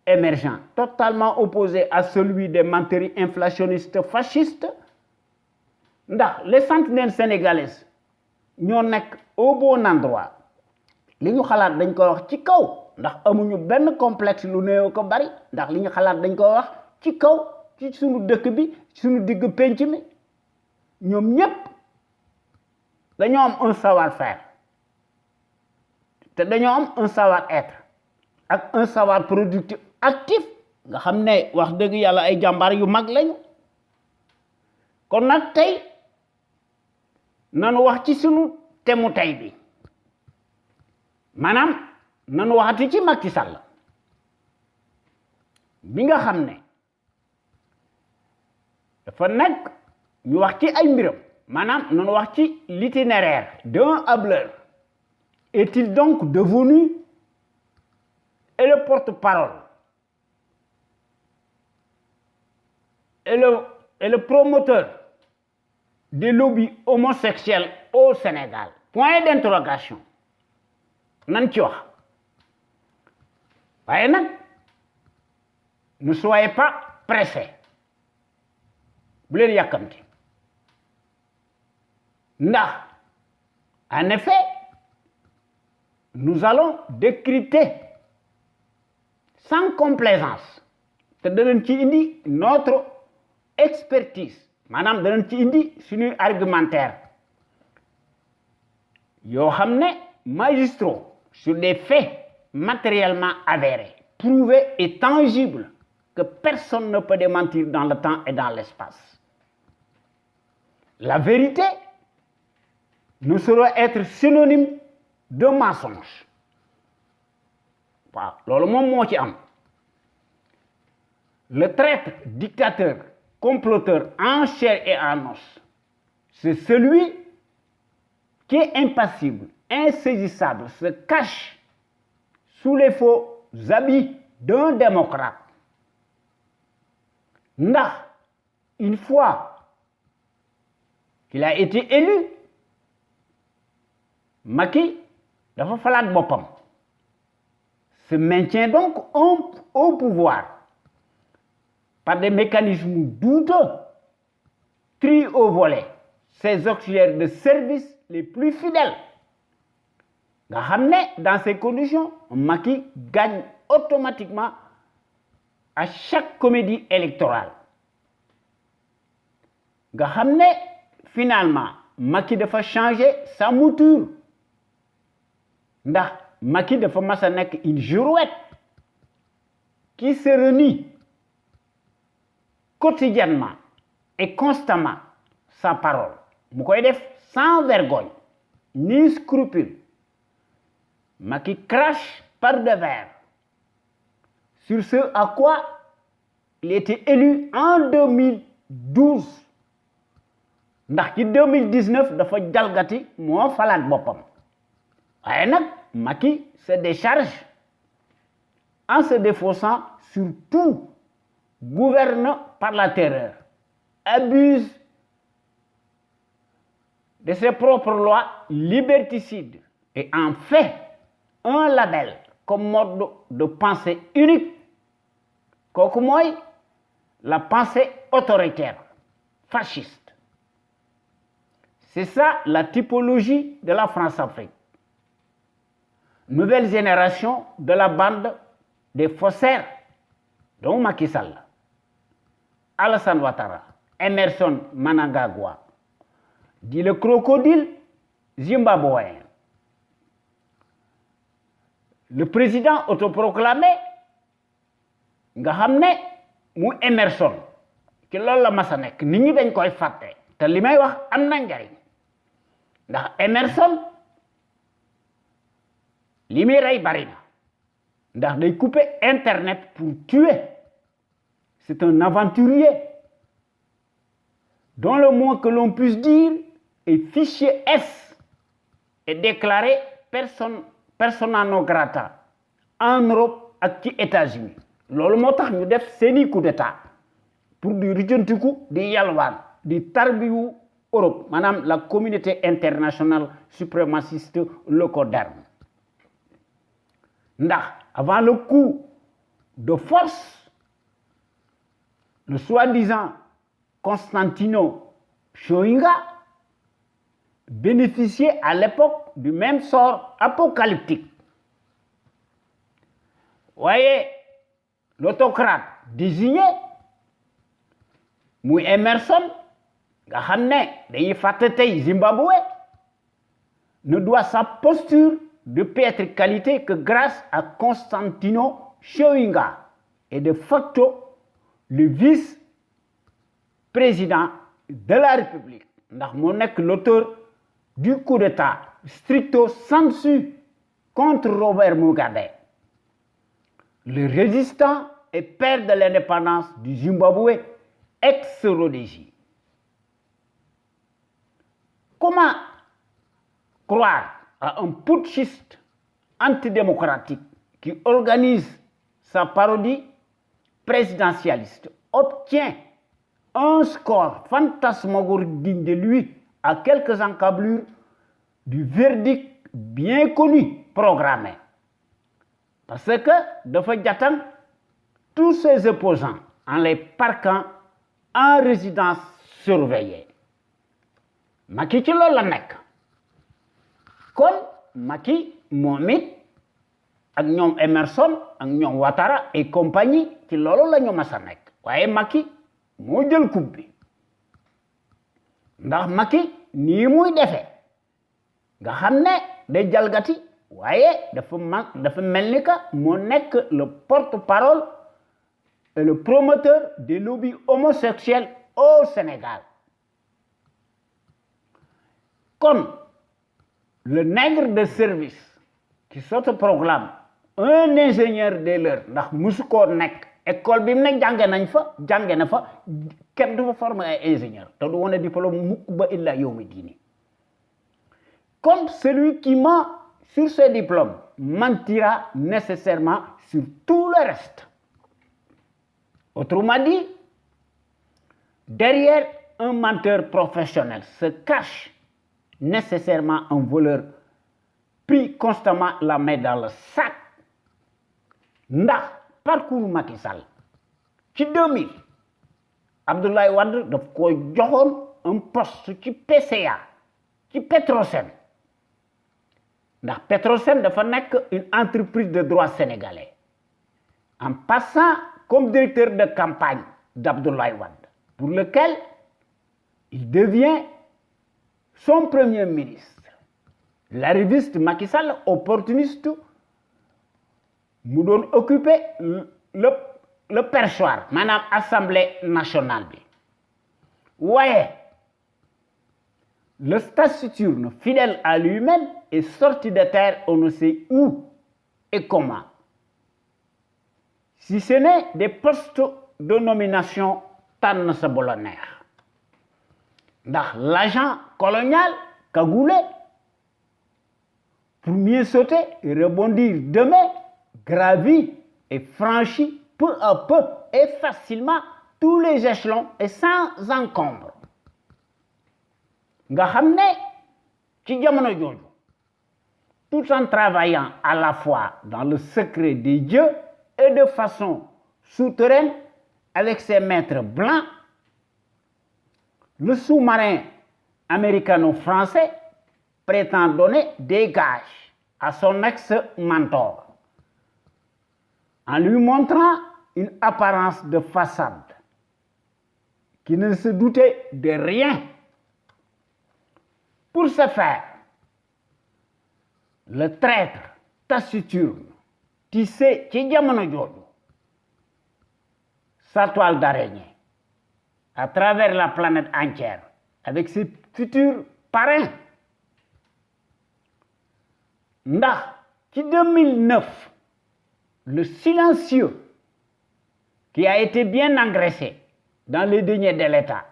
émergent, totalement opposé à celui des menteries inflationnistes fascistes. Ndax les sentinelles sénégalaises ñoo nekk au bon endroit li ñu xalaat dañ ko wax ci kaw ndax amuñu benn complexe lu néew ko bari ndax li ñu xalaat dañ ko wax ci kaw ci suñu dëkk bi suñu digg penc mi ñoom ñépp dañoo am un savoir-faire te dañoo am un savoir-être ak un savoir productif actif nga xam ne wax dëgg yàlla ay jàmbaar yu mag lañu kon nag tey nanu wax ci sunu temu tey bi maanaam nanu waxati ci Macky Sall bi nga xam ne dafa nekk ñu wax ci ay mbiram maanaam nanu wax ci l'itinéraire d'un hâbleur. Est-il donc devenu et le porte-parole et le promoteur des lobbies homosexuels au Sénégal. Point d'interrogation. Nan ci wax. Waaye nag, ne soyez pas pressés. Bu leen yàkkamti. Ndax, en effet, nous allons décrypter sans complaisance te danañ ci indi notre expertise maanaam danañ ci indi suñuy argumentaire yoo xam ne magistraux sur des faits matériellement avérés, prouvés et tangibles que personne ne peut démentir dans le temps et dans l'espace. La vérité ne saurait être synonyme de mensonge. Waaw loolu moom moo ci am. Le traître dictateur comploteur en chair et en os, c'est celui qui est impassible, insaisissable, se cache sous les faux habits d'un démocrate. Ndax, une fois qu'il a été élu, Macky dafa falaat boppam, se maintient donc au pouvoir par des mécanismes douteux, trie au volet ses auxiliaires de service les plus fidèles. Nga xam ne dans ces conditions, Macky gagne automatiquement à chaque comédie électorale. Nga xam ne finalement, Macky dafa changer sa mouture. Ndax Macky dafa mas a nekk une girouette qui se renie quotidiennement et constamment sa parole. Mu koy def sans vergogne ni scrupule. Macky crache par devers sur ce à quoi il était élu en 2012. Ndax ci 2019 dafa jalgati moo falaat boppam. Waaye nag Macky se décharge en se défaussant sur tout, gouverne par la terreur, abuse de ses propres lois liberticides et en fait un label comme mode de pensée unique. Kooku mooy la pensée autoritaire, fasciste. C'est ça la typologie de la France-Afrique. Nouvelle génération de la bande des faussaires, dont Macky Sall, Alassane Ouattara, Emerson Mnangagwa, dit le crocodile zimbabwéen. Le président autoproclamé, nga xam ne mu Emerson, ci loolu la mas a nekk nit ñi dañ koy fàtte te li may wax am na njariñ ndax Emerson li muy rey bari na ndax day couper internet pour tuer. C'est un aventurier dont le moins que l'on puisse dire est fichier S et déclaré persona non grata en Europe ak ci États-Unis. Loolu moo tax ñu def seeni coup d'état pour di rijjantiku di yalwaan di tarbiyu Europe maanaam la communauté internationale suprémaciste leucoderme. Ndax avant le coup de force, le soi-disant Constantino Chiwenga bénéficiait à l'époque du même sort apocalyptique. Voyez, l'autocrate désigné, muy Emerson, nga xam ne dañuy fàtte tey Zimbabwe, ne doit sa posture de piètre qualité que grâce à Constantino Chiwenga et de facto le vice-président de la République ndax moo nekk l'auteur du coup d'état stricto sensu contre Robert Mugabe, le résistant et père de l'indépendance du Zimbabwe ex-Rhodésie. Comment croire à un putschiste antidémocratique qui organise sa parodie présidentialiste, obtient un score fantasmagorique digne de lui à quelques encablures du verdict bien connu programmé. Parce que dafa jatan tous ses opposants en les parquant en résidence surveillée. Macky ci loolu la nekk kon Macky moom it ak ñoom Emerson ak ñoom Ouattara et compagnie ci loolu la ñu mas a nekk waaye Macky moo jël coupe bi ndax Macky nii muy defee nga xam ne day jalgati waaye dafa mel ni que moo nekk le porte-parole et le promoteur des lobbies homosexuels au Sénégal. Comme le nègre de service qui s'autoproclame un ingénieur des leurs ndax musu koo nekk école bi mu ne jànge na fa kenn du fa former ay ingénieur te du wane diplôme mukk ba illa yawmi diini comme celui qui ment sur ses diplômes mentira nécessairement sur tout le reste. Autrement dit, derrière un menteur professionnel se cache nécessairement un voleur pris constamment la main dans le sac. Ndax parcours Macky Sall ci 2000 Abdoulaye Wade daf ko joxoon un poste ci PCA ci Petrosen ndax Petrosen dafa nekk une entreprise de droit sénégalais en passant comme directeur de campagne d'Abdoulaye Wade pour lequel il devient son premier ministre. L'arriviste Macky Sall opportuniste mu doon occuper le perchoir maanaam assemblée nationale bi waaye le taciturne fidèle à lui-même est sorti de terre on ne sait où et comment si ce n'est des postes de nomination tànn sa bu la neex ndax l'agent colonial cagoulé pour mieux sauter et rebondir demain gravit et franchit peu à peu et facilement tous les échelons et sans encombre nga xam ne ci jamono jooju tout en travaillant à la fois dans le secret des dieux et de façon souterraine avec ses maîtres blancs, le sous-marin américano-français prétend donner des gages à son ex-mentor en lui montrant une apparence de façade qui ne se doutait de rien. Pour ce faire, le traître taciturne tissé ci jamono jooju sa toile d'araignée à travers la planète entière avec ses futurs parrains ndax ci 2009 le silencieux qui a été bien engraissé dans les deniers de l'État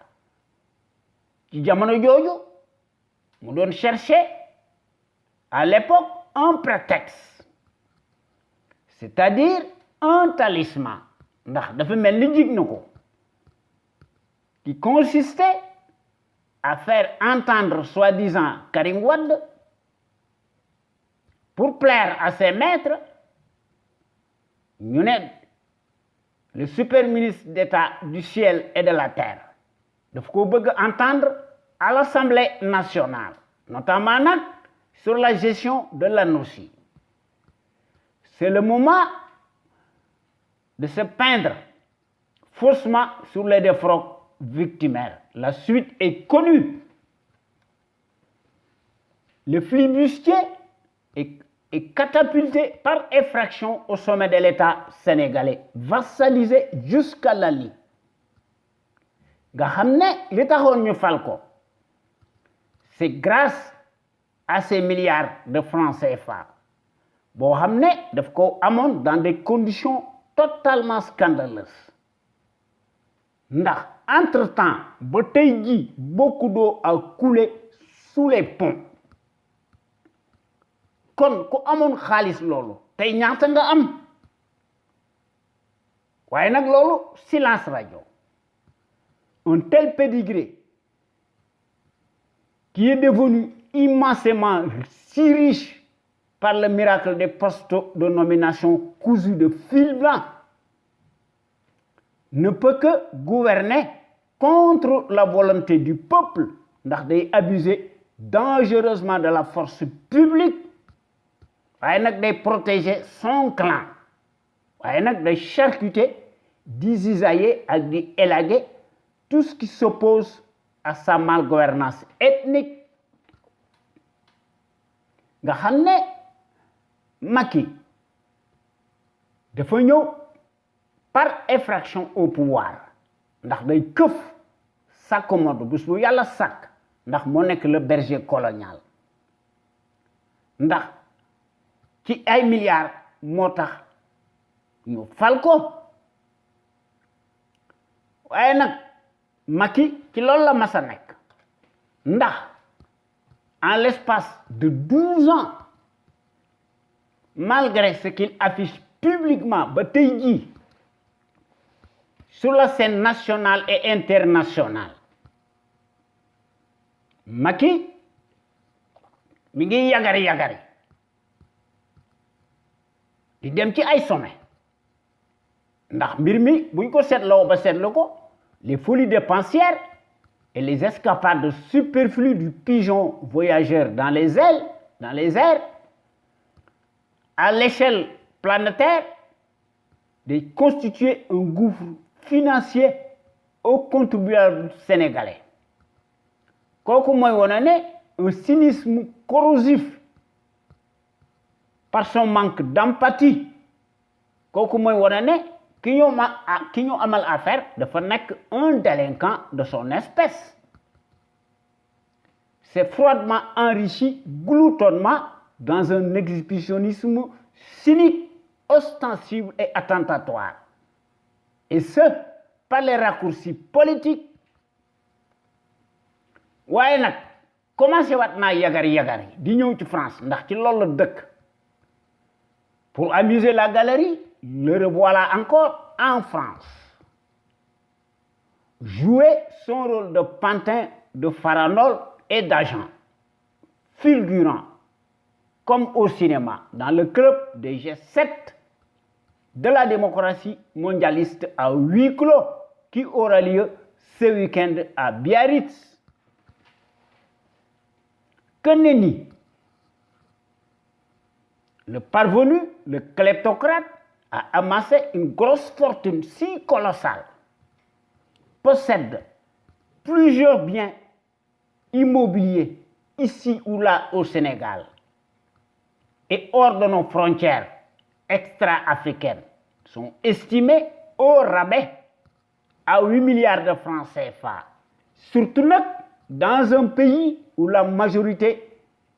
ci jamono jooju mu doon chercher à l'époque un prétexte c'est-à-dire un talisman ndax dafa mel ni jig na ko qui consistait à faire entendre soi-disant Karim Wade pour plaire à ses maîtres ñu ne le super ministre d'État du ciel et de la terre daf ko bëgg entendre à l'Assemblée nationale notamment nag sur la gestion de l'ANOCI. C'est le moment de se peindre faussement sur les défroques victimaires. La suite est connue. Le flibustier est catapulté par effraction au sommet de l'État sénégalais, vassalisé jusqu'à la lie. nga xam ne li taxoon ñu fal ko c'est grâce à ces milliards de francs CFA boo xam ne daf ko amoon dans des conditions totalement scandaleuses ndax entre-temps ba tey jii beaucoup d'eau a coulé sous les ponts kon ku amoon xaalis loolu tey ñaata nga am waaye nag loolu silence radio un tel pédigré, qui est devenu immensément si riche par le miracle des postes de nomination cousus de fil blanc, ne peut que gouverner contre la volonté du peuple, ndax day abuser dangereusement de la force publique, waaye nag day protéger son clan, waaye nag day charcuter, di zisailler ak di élaguer tout ce qui s'oppose à sa malgouvernance ethnique. nga xam ne Macky dafa ñëw par effraction au pouvoir ndax day këf s'accommode bés bu yàlla sàkk ndax moo nekk le berger colonial ndax ci ay milliards moo tax ñu fal ko waaye nag Macky ci loolu la mas a nekk ndax en l'espace de 12 ans, malgré ce qu'il affiche publiquement ba tey jii sur la scène nationale et internationale, Macky mi ngi yagari di dem ci ay sommet ndax mbir mi buñ ko seetloo ba seetlu ko les folies dépensières et les escapades superflues du pigeon voyageur dans les airs, à l'échelle planétaire, de constituer un gouffre financier aux contribuables sénégalais. Kooku mooy wane ne un cynisme corrosif par son manque d'empathie. Kooku mooy wane ne ki ñu amal affaire dafa nekk un délinquant de son espèce. C'est froidement enrichi gloutonnement dans un exhibitionnisme cynique, ostensible et attentatoire. Et ce, par les raccourcis politiques. waaye nag commencé waat naa yagari di ñëw ci France ndax ci loolu la dëkk. Pour amuser la galerie, le revoilà encore en France. Jouer son rôle de pantin, de farandole et d'agent, fulgurant, comme au cinéma, dans le club des G7 de la démocratie mondialiste à huis clos, qui aura lieu ce week-end à Biarritz. Que nenni, le parvenu, le kleptocrate, a amassé une grosse fortune si colossale, possède plusieurs biens immobiliers ici ou là au Sénégal et hors de nos frontières extra-africaines sont estimés au rabais à 8 milliards de francs CFA. Surtout dans un pays où la majorité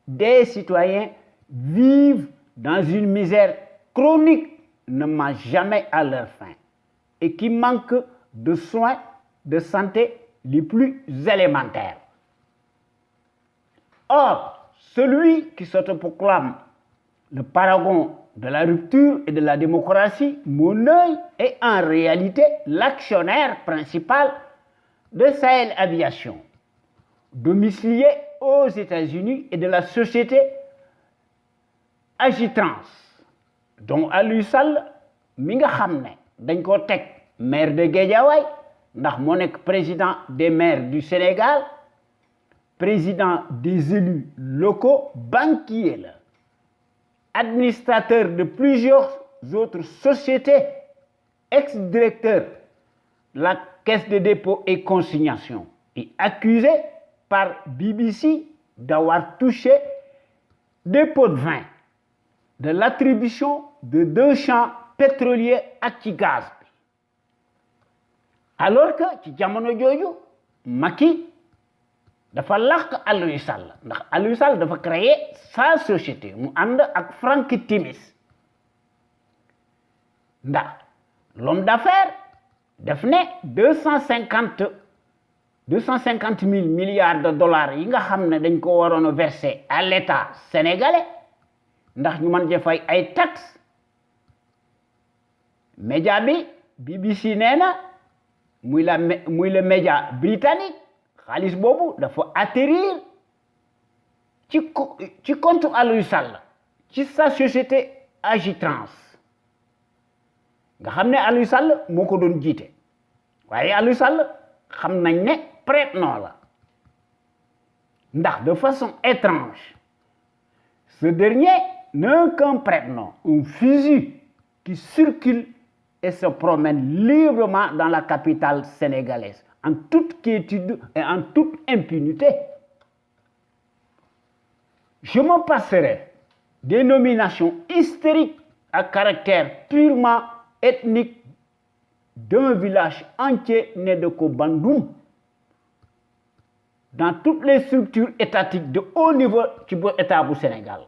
des citoyens vivent dans une misère chronique, ne mangent jamais à leur faim et qui manquent de soins de santé les plus élémentaires. Or, celui qui s'autoproclame le paragon de la rupture et de la démocratie, mon œil, est en réalité l'actionnaire principal de Sahel Aviation, domicilié aux États-Unis, et de la société Agitrans, dont Aliou Sall mi nga xam ne dañ ko teg maire de Guédiawaye ndax moo nekk président des maires du Sénégal, président des élus locaux, banquier la, administrateur de plusieurs autres sociétés, ex-directeur de la Caisse de dépôt et consignation, et accusé par BBC d'avoir touché des pots de vin, de l'attribution de 2 champs pétroliers ak ci gaz bi. Alors que ci jamono jooju Macky dafa làq Aliou Sall ndax Aliou Sall dafa créer sa société mu ànd ak Frank Timis ndax l'homme d'affaires def ne 250 000 milliards de dollars yi nga xam ne dañ ko waroon a verser à l'État sénégalais ndax ñu mën cee fay ay taxes. Média bi BBC nee na le média britannique xaalis boobu dafa atterrir ci compte Aliou Sall ci sa société Agitrans nga xam ne Aliou Sall moo ko doon jiite waaye Aliou Sall xam nañ ne prête-nom la ndax de façon étrange ce dernier n'est qu'un prête-nom, un fusil qui circule et se promène librement dans la capitale sénégalaise, en toute quiétude et en toute impunité. Je me passerai des nominations hystériques à caractère purement ethnique d'un village entier né de Kobandoum dans toutes les structures étatiques de haut niveau ci bu état bu Sénégal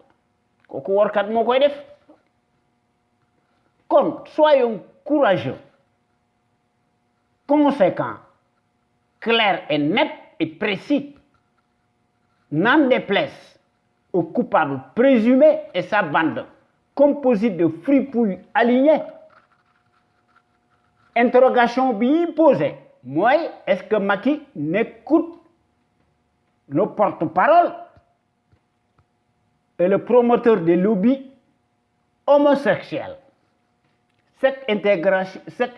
kooku warkat moo koy def kon soyons courageux conséquents clairs et nets et précis n'en déplaise au coupable présumé et sa bande composite de fripouilles alignés. Interrogation bi posée mooy est-ce que Macky n'écoute le porte-parole et le promoteur des lobbies homosexuels? Cette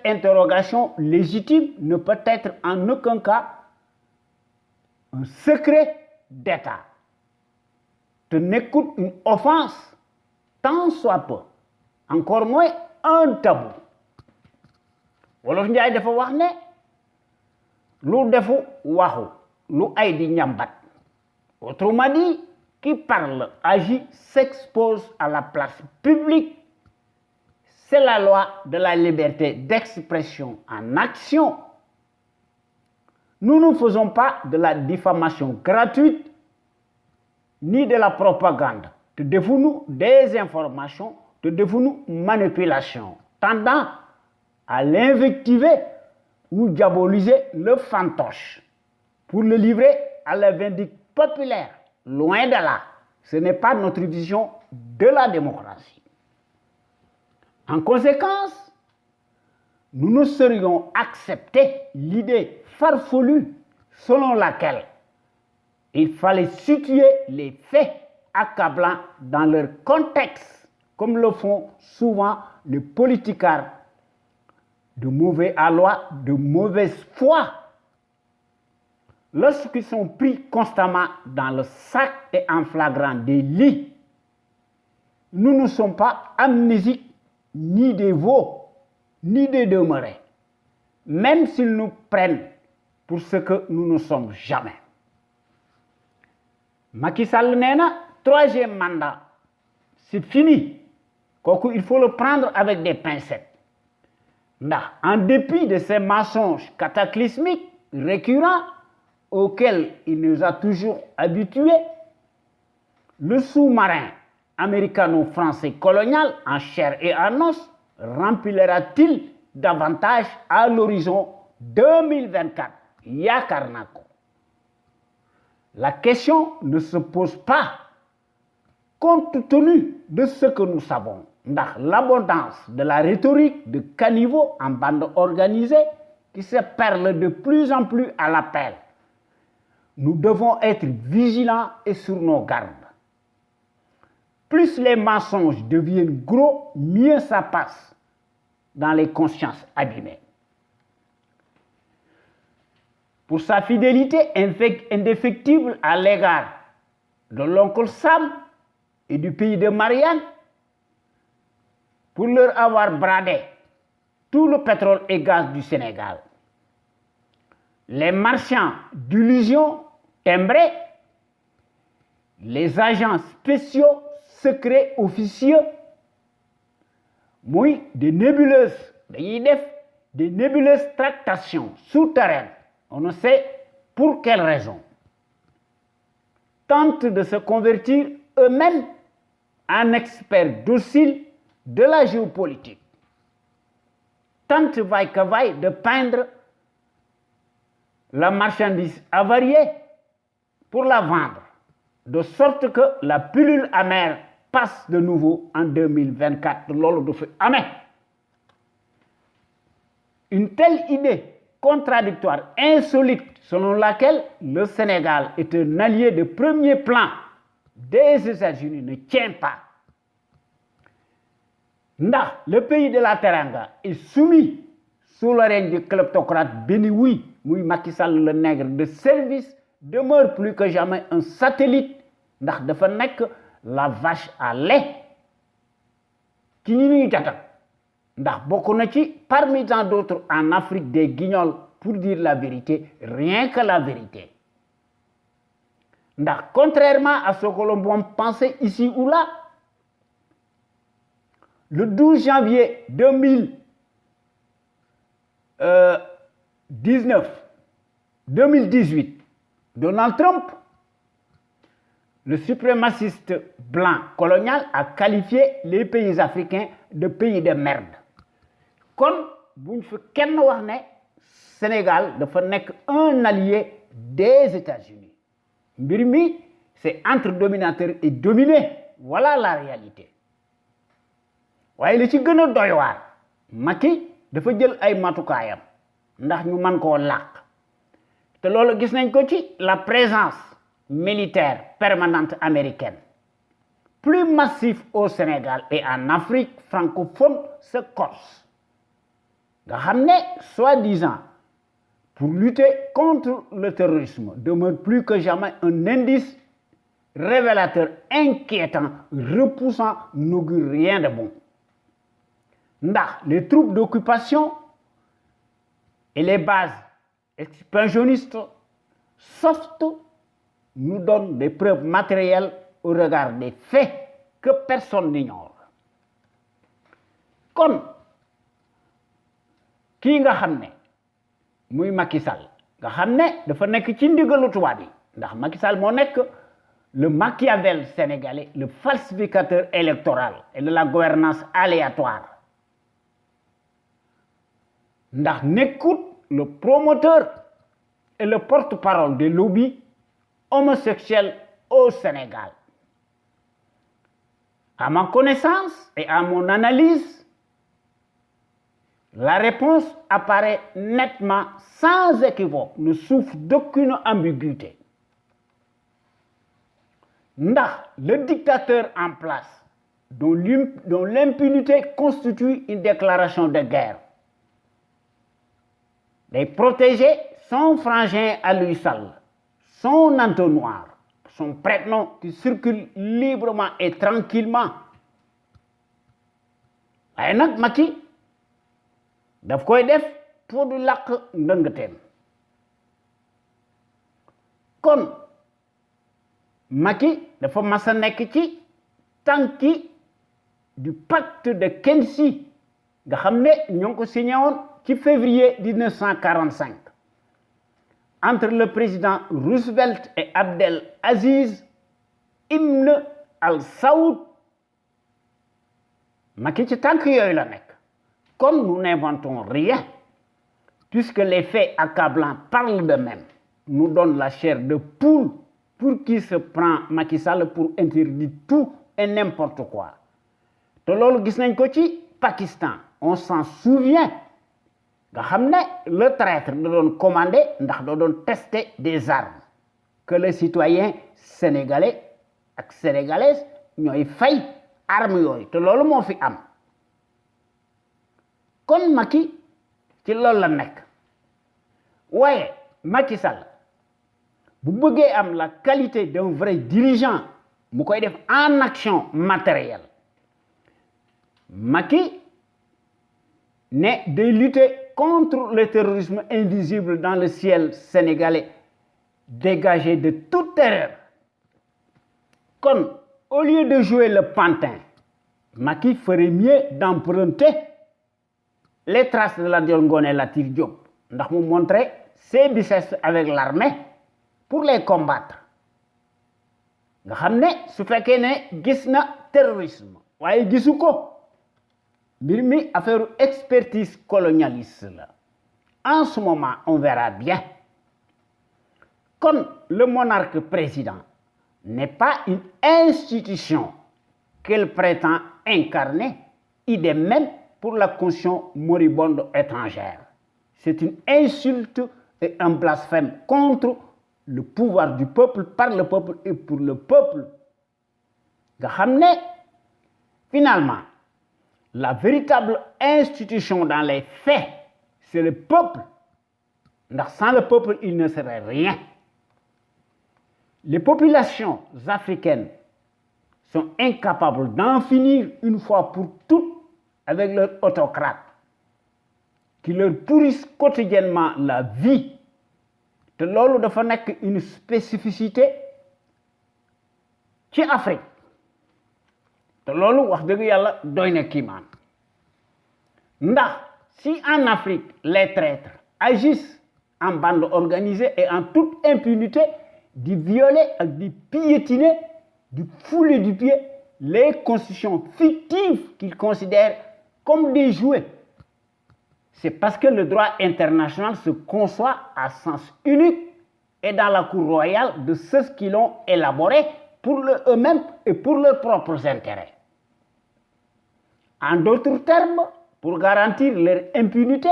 interrogation légitime ne peut être en aucun cas un secret d'État. Te n'écoute une offense, tant soit peu, encore moins un tabou. Wolof Njaay dafa wax ne lu defu waxu lu ay di ñambat. Autrement dit, qui parle, agit, s'expose à la place publique. C'est la loi de la liberté d'expression en action. Nous ne faisons pas de la diffamation gratuite ni de la propagande. Te defunu des informations, te defunu manipulation tendant à l'invectiver ou diaboliser le fantoche pour le livrer à la vindicte populaire. Loin de là, ce n'est pas notre vision de la démocratie. En conséquence, nous ne saurions accepter l'idée farfelue selon laquelle il fallait situer les faits accablants dans leur contexte, comme le font souvent les politicards de mauvais aloi, de mauvaise foi, lorsqu'ils sont pris constamment dans le sac et en flagrant délit. Nous ne sommes pas amnésiques ni des veaux, ni des demeurés, même s'ils nous prennent pour ce que nous ne sommes jamais. Macky Sall nee na troisième mandat, c'est fini. Kooku il faut le prendre avec des pincettes. Ndax en dépit de ces mensonges cataclysmiques récurrents auxquels il nous a toujours habitués, le sous-marin américano-français colonial en chair et en os remplira-t-il davantage à l'horizon 2024? Yaakaar naa ko. La question ne se pose pas compte tenu de ce que nous savons. Ndax l'abondance de la rhétorique de caniveau en bande organisée qui se perle de plus en plus à l'appel. Nous devons être vigilants et sur nos gardes. Plus les mensonges deviennent gros, mieux ça passe dans les consciences abîmées. Pour sa fidélité indéfectible à l'égard de l'oncle Sam et du pays de Marianne, pour leur avoir bradé tout le pétrole et gaz du Sénégal, les marchands d'illusions timbrés, les agents spéciaux, secrets, officieux, muy des nébuleuses, des nébuleuses tractations souterraines, on ne sait pour quelle raison, tentent de se convertir eux-mêmes en experts dociles de la géopolitique, tentent vaille que vaille de peindre la marchandise avariée pour la vendre, de sorte que la pilule amère passe de nouveau en 2024. Loolu du fi amee. Une telle idée contradictoire, insolite, selon laquelle le Sénégal est un allié de premier plan des États-Unis ne tient pas. Ndax le pays de la Teranga est soumis sous le règne du kleptocrate Béni-Oui, muy Macky Sall le nègre de service, demeure plus que jamais un satellite ndax dafa nekk la vache à lait ci ñi ñuy tatak ndax bokk na ci parmi tant d'autres en Afrique des guignols pour dire la vérité, rien que la vérité. Ndax contrairement à ce que l'on peut penser ici ou là, le 12 janvier 2018, Donald Trump, le suprémaciste blanc colonial, a qualifié les pays africains de pays de merde. Kon buñ fi kenn wax ne Sénégal dafa nekk un allié des États-Unis. Mbir mi c'est entre dominateur et dominé, voilà la réalité. waaye li ci gën a doy waar Macky dafa jël ay matukaayam ndax ñu mën koo làq te loolu gis nañ ko ci la présence militaire permanente américaine plus massive au Sénégal et en Afrique francophone se corse nga xam ne soi-disant pour lutter contre le terrorisme demeure plus que jamais un indice révélateur inquiétant repoussant n'augure rien de bon. Ndax les troupes d'occupation et les bases expansionnistes soft nous donnent des preuves matérielles au regard des faits que personne n'ignore. Kon kii nga xam ne muy Macky Sall nga xam ne dafa nekk ci ndigalu tubaab yi ndax Macky Sall moo nekk le Machiavel sénégalais, le falsificateur électoral et de la gouvernance aléatoire. Ndax nekkut le promoteur et le porte-parole des lobbies homosexuels au Sénégal. À ma connaissance et à mon analyse, la réponse apparaît nettement, sans équivoque, ne souffre d'aucune ambiguïté. Ndax le dictateur en place, dont l'impunité constitue une déclaration de guerre, day protéger son frangin à lui seul, son entonnoir, son prête-nom qui circule librement et tranquillement. waaye nag Macky daf koy def pour du làq ndëngteem. Kon Macky dafa mas a nekk ci tànki du pacte de Quincy nga xam ne ñoo ngi ko signé woon ci février 1945 entre le président Roosevelt et Abdel Aziz Ibn al-Saoud. Macky ci tànk yooyu la nekk. Kon nous n'inventons rien puisque les faits accablants parlent d'eux-mêmes, nous donnent la chair de poule pour qui se prend Macky Sall pour interdire tout et n'importe quoi. te loolu gis nañ ko ci Pakistan, on s'en souvient. nga xam ne le traître da doon commandé ndax da doon tester des armes que les citoyens sénégalais ak sénégalaises ñooy fay armes yooyu te loolu moo fi am. Kon Macky ci loolu la nekk waaye Macky Sall bu bëggee am la qualité d'un vrai dirigeant mu koy def en action matérielle. Macky ne de lutter contre le terrorisme invisible dans le ciel sénégalais, dégagé de toute erreur. Kon, au lieu de jouer le pantin, Macky ferait mieux d'emprunter les traces de la Lat Dior Ngoné Latyr Diop, ndax mu montrer ses biceps avec l'armée pour les combattre. nga xam ne su fekkee ne gis na terrorisme waaye gisu ko. mbir mi affaire expertise colonialiste la. En ce moment, on verra bien. Comme le monarque président n'est pas une institution qu'elle prétend incarner, idem même pour la constitution moribonde étrangère. c'est une insulte et un blasphème contre le pouvoir du peuple, par le peuple et pour le peuple. Nga xam ne finalement la véritable institution dans les faits, c'est le peuple. Ndax sans le peuple, il ne serait rien. Les populations africaines sont incapables d'en finir une fois pour toutes avec leurs autocrates qui leur pourrissent quotidiennement la vie. te loolu dafa nekk une spécificité ci Afrique te loolu wax dëgg yàlla doy na kiimaan ndax si en Afrique les traîtres agissent en bande organisée et en toute impunité di violer ak di piétiner, di fouler du pied les constitutions fictives qu'ils considèrent comme des jouets, c'est parce que le droit international se conçoit à sens unique et dans la cour royale de ceux qui l'ont élaboré pour eux-mêmes et pour leurs propres intérêts. En d'autres termes, pour garantir leur impunité,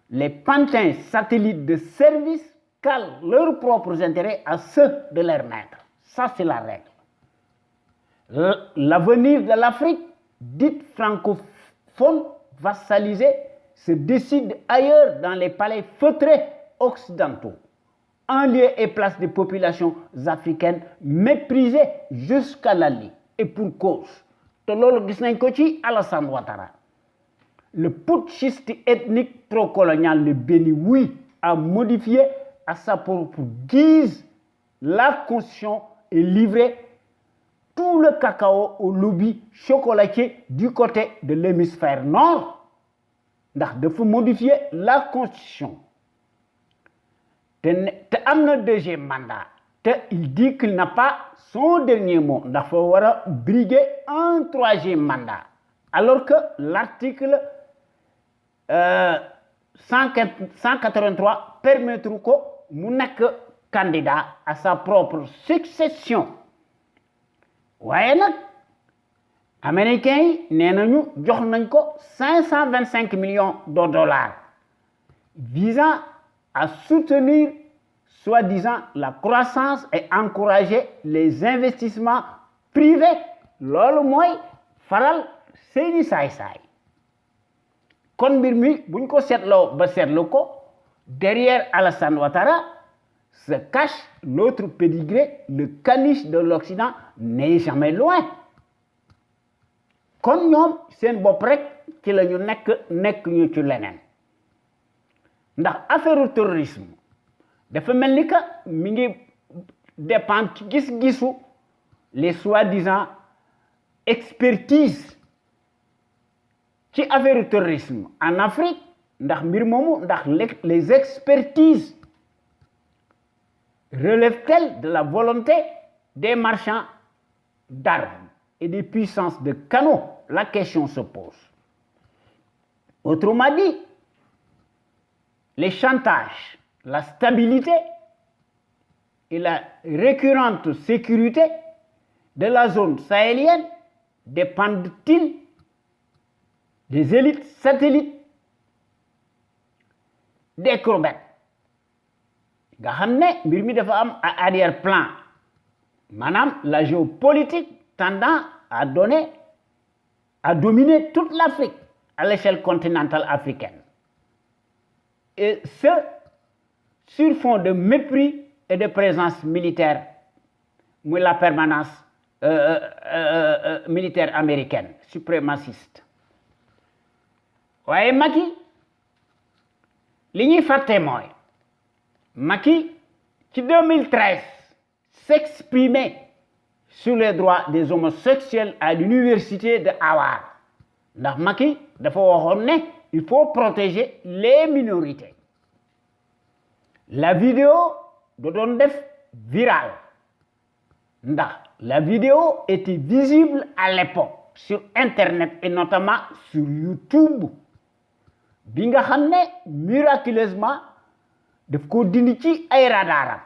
les pantins satellites de service calent leurs propres intérêts à ceux de leurs maîtres. Ça, c'est la règle. L'avenir de l'Afrique, dite francophone, vassalisée, se décide ailleurs dans les palais feutrés occidentaux, en lieu et place des populations africaines méprisées jusqu'à la lie, et pour cause. te loolu gis nañ ko ci Alassane Ouattara. Le putschiste ethnique pro-colonial de Béni Oui a modifié à sa propre guise la constitution et livré tout le cacao au lobby chocolatier du côté de l'hémisphère nord. ndax dafa modifier la constitution te am na deuxième mandat te il dit qu'il n'a pas son dernier mot ndax fa war a briguer un troisième mandat alors que l'article 183 permettre ko mu nekk candidat à sa propre succession waaye nag américains yi nee nañu jox nañ ko 525 millions de dollars visant à soutenir soi-disant la croissance et encourager les investissements privés loolu mooy faral seeni saay-saay kon mbir mi buñ ko seetloo ba seetlu ko derrière Alassane Ouattara se cache l'autre pédigré, le caniche de l'Occident n'est jamais loin. kon ñoom seen bopp rek ci la ñu nekk ñu ci leneen ndax affaire terrorisme dafa mel ni que mi ngi dépendre ci gis-gisu les soi-disant expertise ci affaire terrorisme en Afrique ndax mbir moomu ndax les expertises relèvent-elles de la volonté des marchands d'armes et des puissances de canaux? La question se pose. Autrement dit, les chantages, la stabilité et la récurrente sécurité de la zone sahélienne dépendent-ils des élites satellites des Krobet nga xam ne mbir mi dafa am arrière-plan maanaam la géopolitique tendant à dominer toute l'Afrique à l'échelle continentale africaine. Et ce, sur fond de mépris et de présence militaire, muy la permanence militaire américaine, suprémaciste. waaye Macky li ñuy fàtte mooy Macky ci 2013 s'exprimait sur les droits des homosexuels à l'université de Harvard ndax Macky dafa waxoon ne il faut protéger les minorités la vidéo da doon def virale ndax la vidéo était visible à l'époque sur Internet et notamment sur YouTube bi nga xam ne miraculeusement daf ko dindi ci ay radaram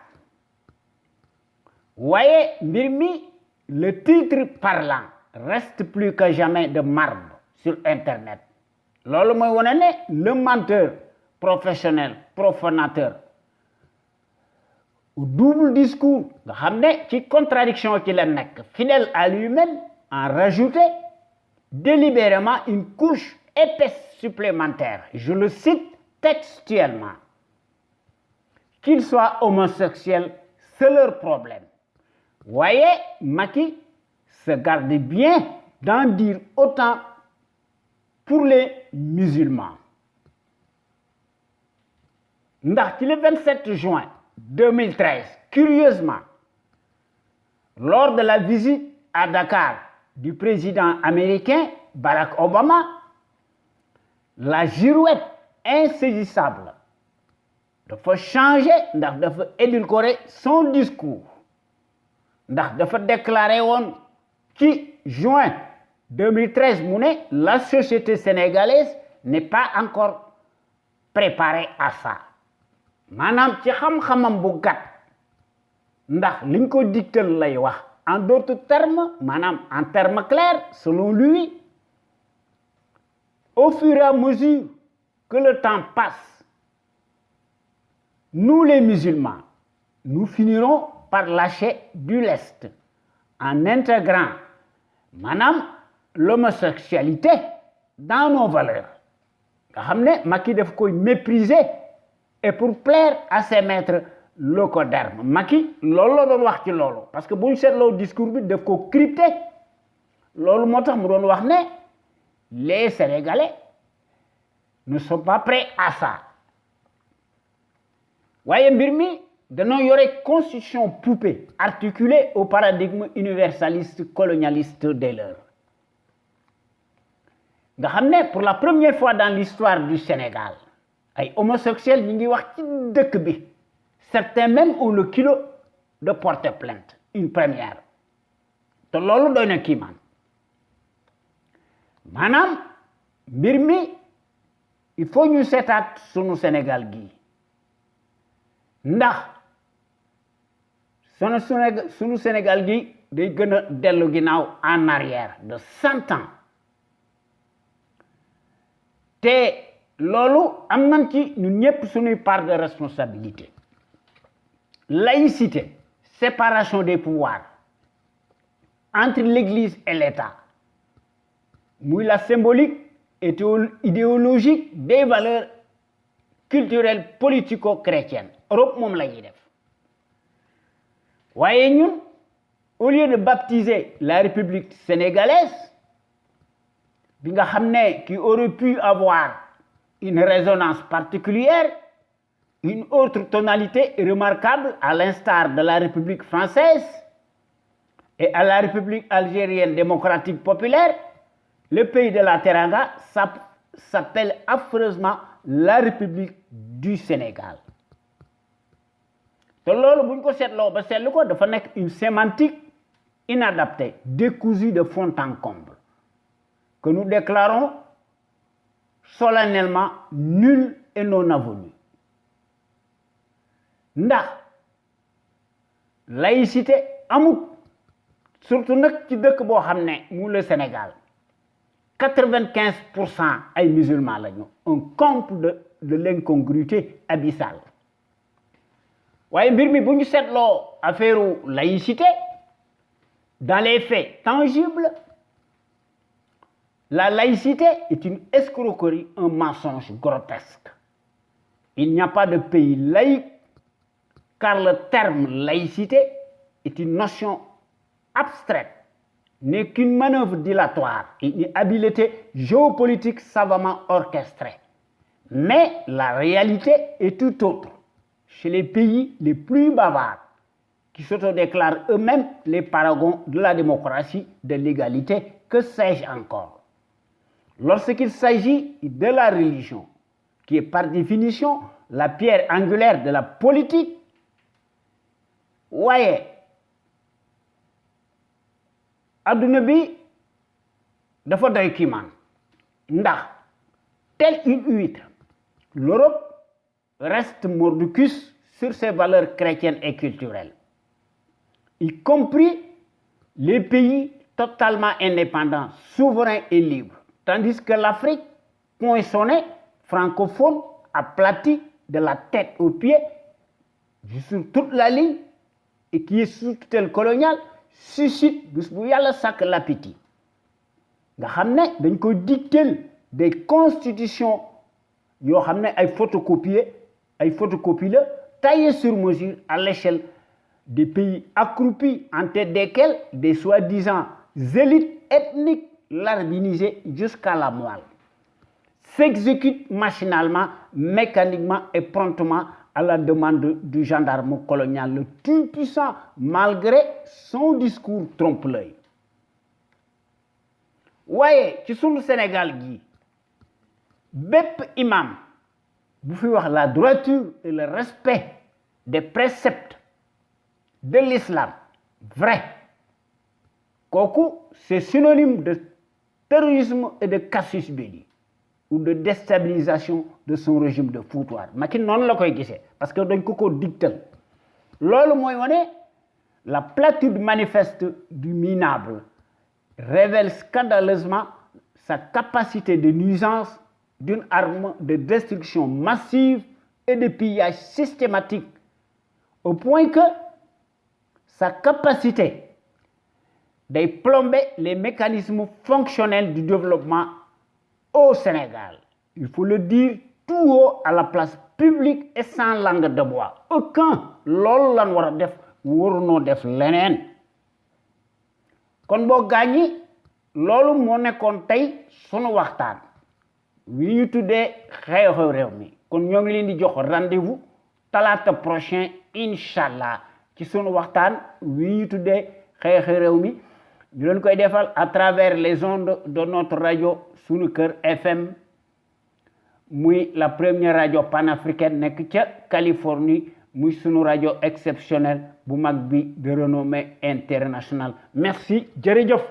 waaye mbir mi le titre parlant reste plus que jamais de marbre sur Internet loolu mooy wane ne le menteur professionnel profanateur au double discours nga xam ne ci contradiction ci la nekk fidèle à lui-même en rajouter délibérément une couche épaisse supplémentaire. Je le cite textuellement. Qu'ils soient homosexuels, c'est leur problème. Voyez, Macky se garde bien d'en dire autant pour les musulmans. Ndax ci le 27 juin 2013, curieusement, lors de la visite à Dakar du président américain Barack Obama, la girouette insaisissable dafa changer ndax dafa édulcorer son discours ndax dafa déclarer woon ci juin 2013 mu ne la société sénégalaise n'est pas encore préparée à ça maanaam ci xam-xamam bu gàtt ndax liñ ko digtal lay wax en d'autres termes maanaam en termes clairs selon lui au fur et à mesure que le temps passe nous les musulmans nous finirons par lâcher du lest en intégrant maanaam l'homosexualité dans nos valeurs nga xam ne Macky daf koy mépriser et pour plaire à ses maîtres locaux d'armes Macky loolu la doon wax ci loolu parce que bu ñu seetloo discours bi daf ko crypté loolu moo tax mu doon wax ne les Sénégalais ne sont pas prêts à ça waaye mbir mi dañoo yore constitution poupée articulée au paradigme universaliste colonialiste des leurs nga xam ne pour la première fois dans l'histoire du Sénégal ay homosexuels ñi ngi wax ci dëkk bi certains même ont le culot de porter plainte une première te loolu doy na kiimaan maanaam mbir mi il faut ñu seetaat sunu Sénégal gii ndax sunu Sénégal gi day gën a dellu ginnaaw en arrière de 100 ans te loolu am nañ ci ñun ñëpp suñuy part de responsabilité laïcité séparation des pouvoirs entre l'Église et l'État muy la symbolique et idéologique des valeurs culturelles politico-chrétiennes Europe moom la ñuy def waaye ñun au lieu de baptiser la République sénégalaise bi nga xam ne qui aurait pu avoir une résonance particulière une autre tonalité remarquable à l'instar de la République française et à la République algérienne démocratique populaire le pays de la Teranga s'appelle affreusement la République du Sénégal te loolu bu ñu ko seetloo ba seetlu ko dafa nekk une sémantique inadaptée décousue de fond en comble que nous déclarons solennellement nul et non avenu ndax laïcité amut surtout nag ci dëkk boo xam ne mu le Sénégal 95% ay musulmans lañu un comble de l'incongruité abyssale waaye mbir mi bu ñu seetloo affaire laïcité dans les faits tangibles la laïcité est une escroquerie un mensonge grotesque il n'y a pas de pays laïque car le terme laïcité est une notion abstraite n'est qu'une manœuvre dilatoire et une habileté géopolitique savamment orchestrée mais la réalité est tout autre chez les pays les plus bavards qui s'autodéclarent eux-mêmes les paragons de la démocratie, de l'égalité, que sais-je encore. Lorsqu'il s'agit de la religion, qui est par définition la pierre angulaire de la politique, waaye adduna bi dafa doy kiimaan ndax telle une huître l'Europe reste mordicus sur ses valeurs chrétiennes et culturelles y compris les pays totalement indépendants, souverains et libres, tandis que l'Afrique, poinçonnée, francophone, aplati de la tête aux pieds, sur toute la ligne, et qui est sous tutelle coloniale, suscite l'appétit. Nga xam ne dañ ko dicter des constitutions yoo xam ne ay photocopie la taillées sur mesure à l'échelle des pays accroupis en tête desquels des soi-disant élites ethniques larbinisées jusqu'à la moelle s'exécutent machinalement, mécaniquement et promptement à la demande du gendarme colonial le tout puissant malgré son discours trompe-l'œil. waaye ci sunu Sénégal gi bépp imam bu fi wax la droiture et le respect des préceptes de l'islam vrai kooku c'est synonyme de terrorisme et de casus belli ou de déstabilisation de son régime de foutoir Macky noonu la koy gisee parce que dañ ko dictal loolu mooy wane la platitude manifeste du minable révèle scandaleusement sa capacité de nuisance d'une arme de destruction massive et de pillage systématique au point que sa capacité de plomber les mécanismes fonctionnels du développement au Sénégal. Il faut le dire tout haut à la place publique et sans langue de bois. Aucun loolu lan war a def warunoo def leneen kon boo gaañi loolu moo nekkoon tey sunu waxtaan wi ñu tuddee xew-xew réew mi kon ñoo ngi leen di jox rendez-vous talaata prochain inchallah ci sunu waxtaan wi ñu tuddee xew-xew réew mi ñu leen koy defal à travers les ondes de notre radio Sunu Kër FM muy la première radio panafricaine nekk ca Californie muy sunu radio exceptionnelle bu mag bi de renommée internationale merci jërëjëf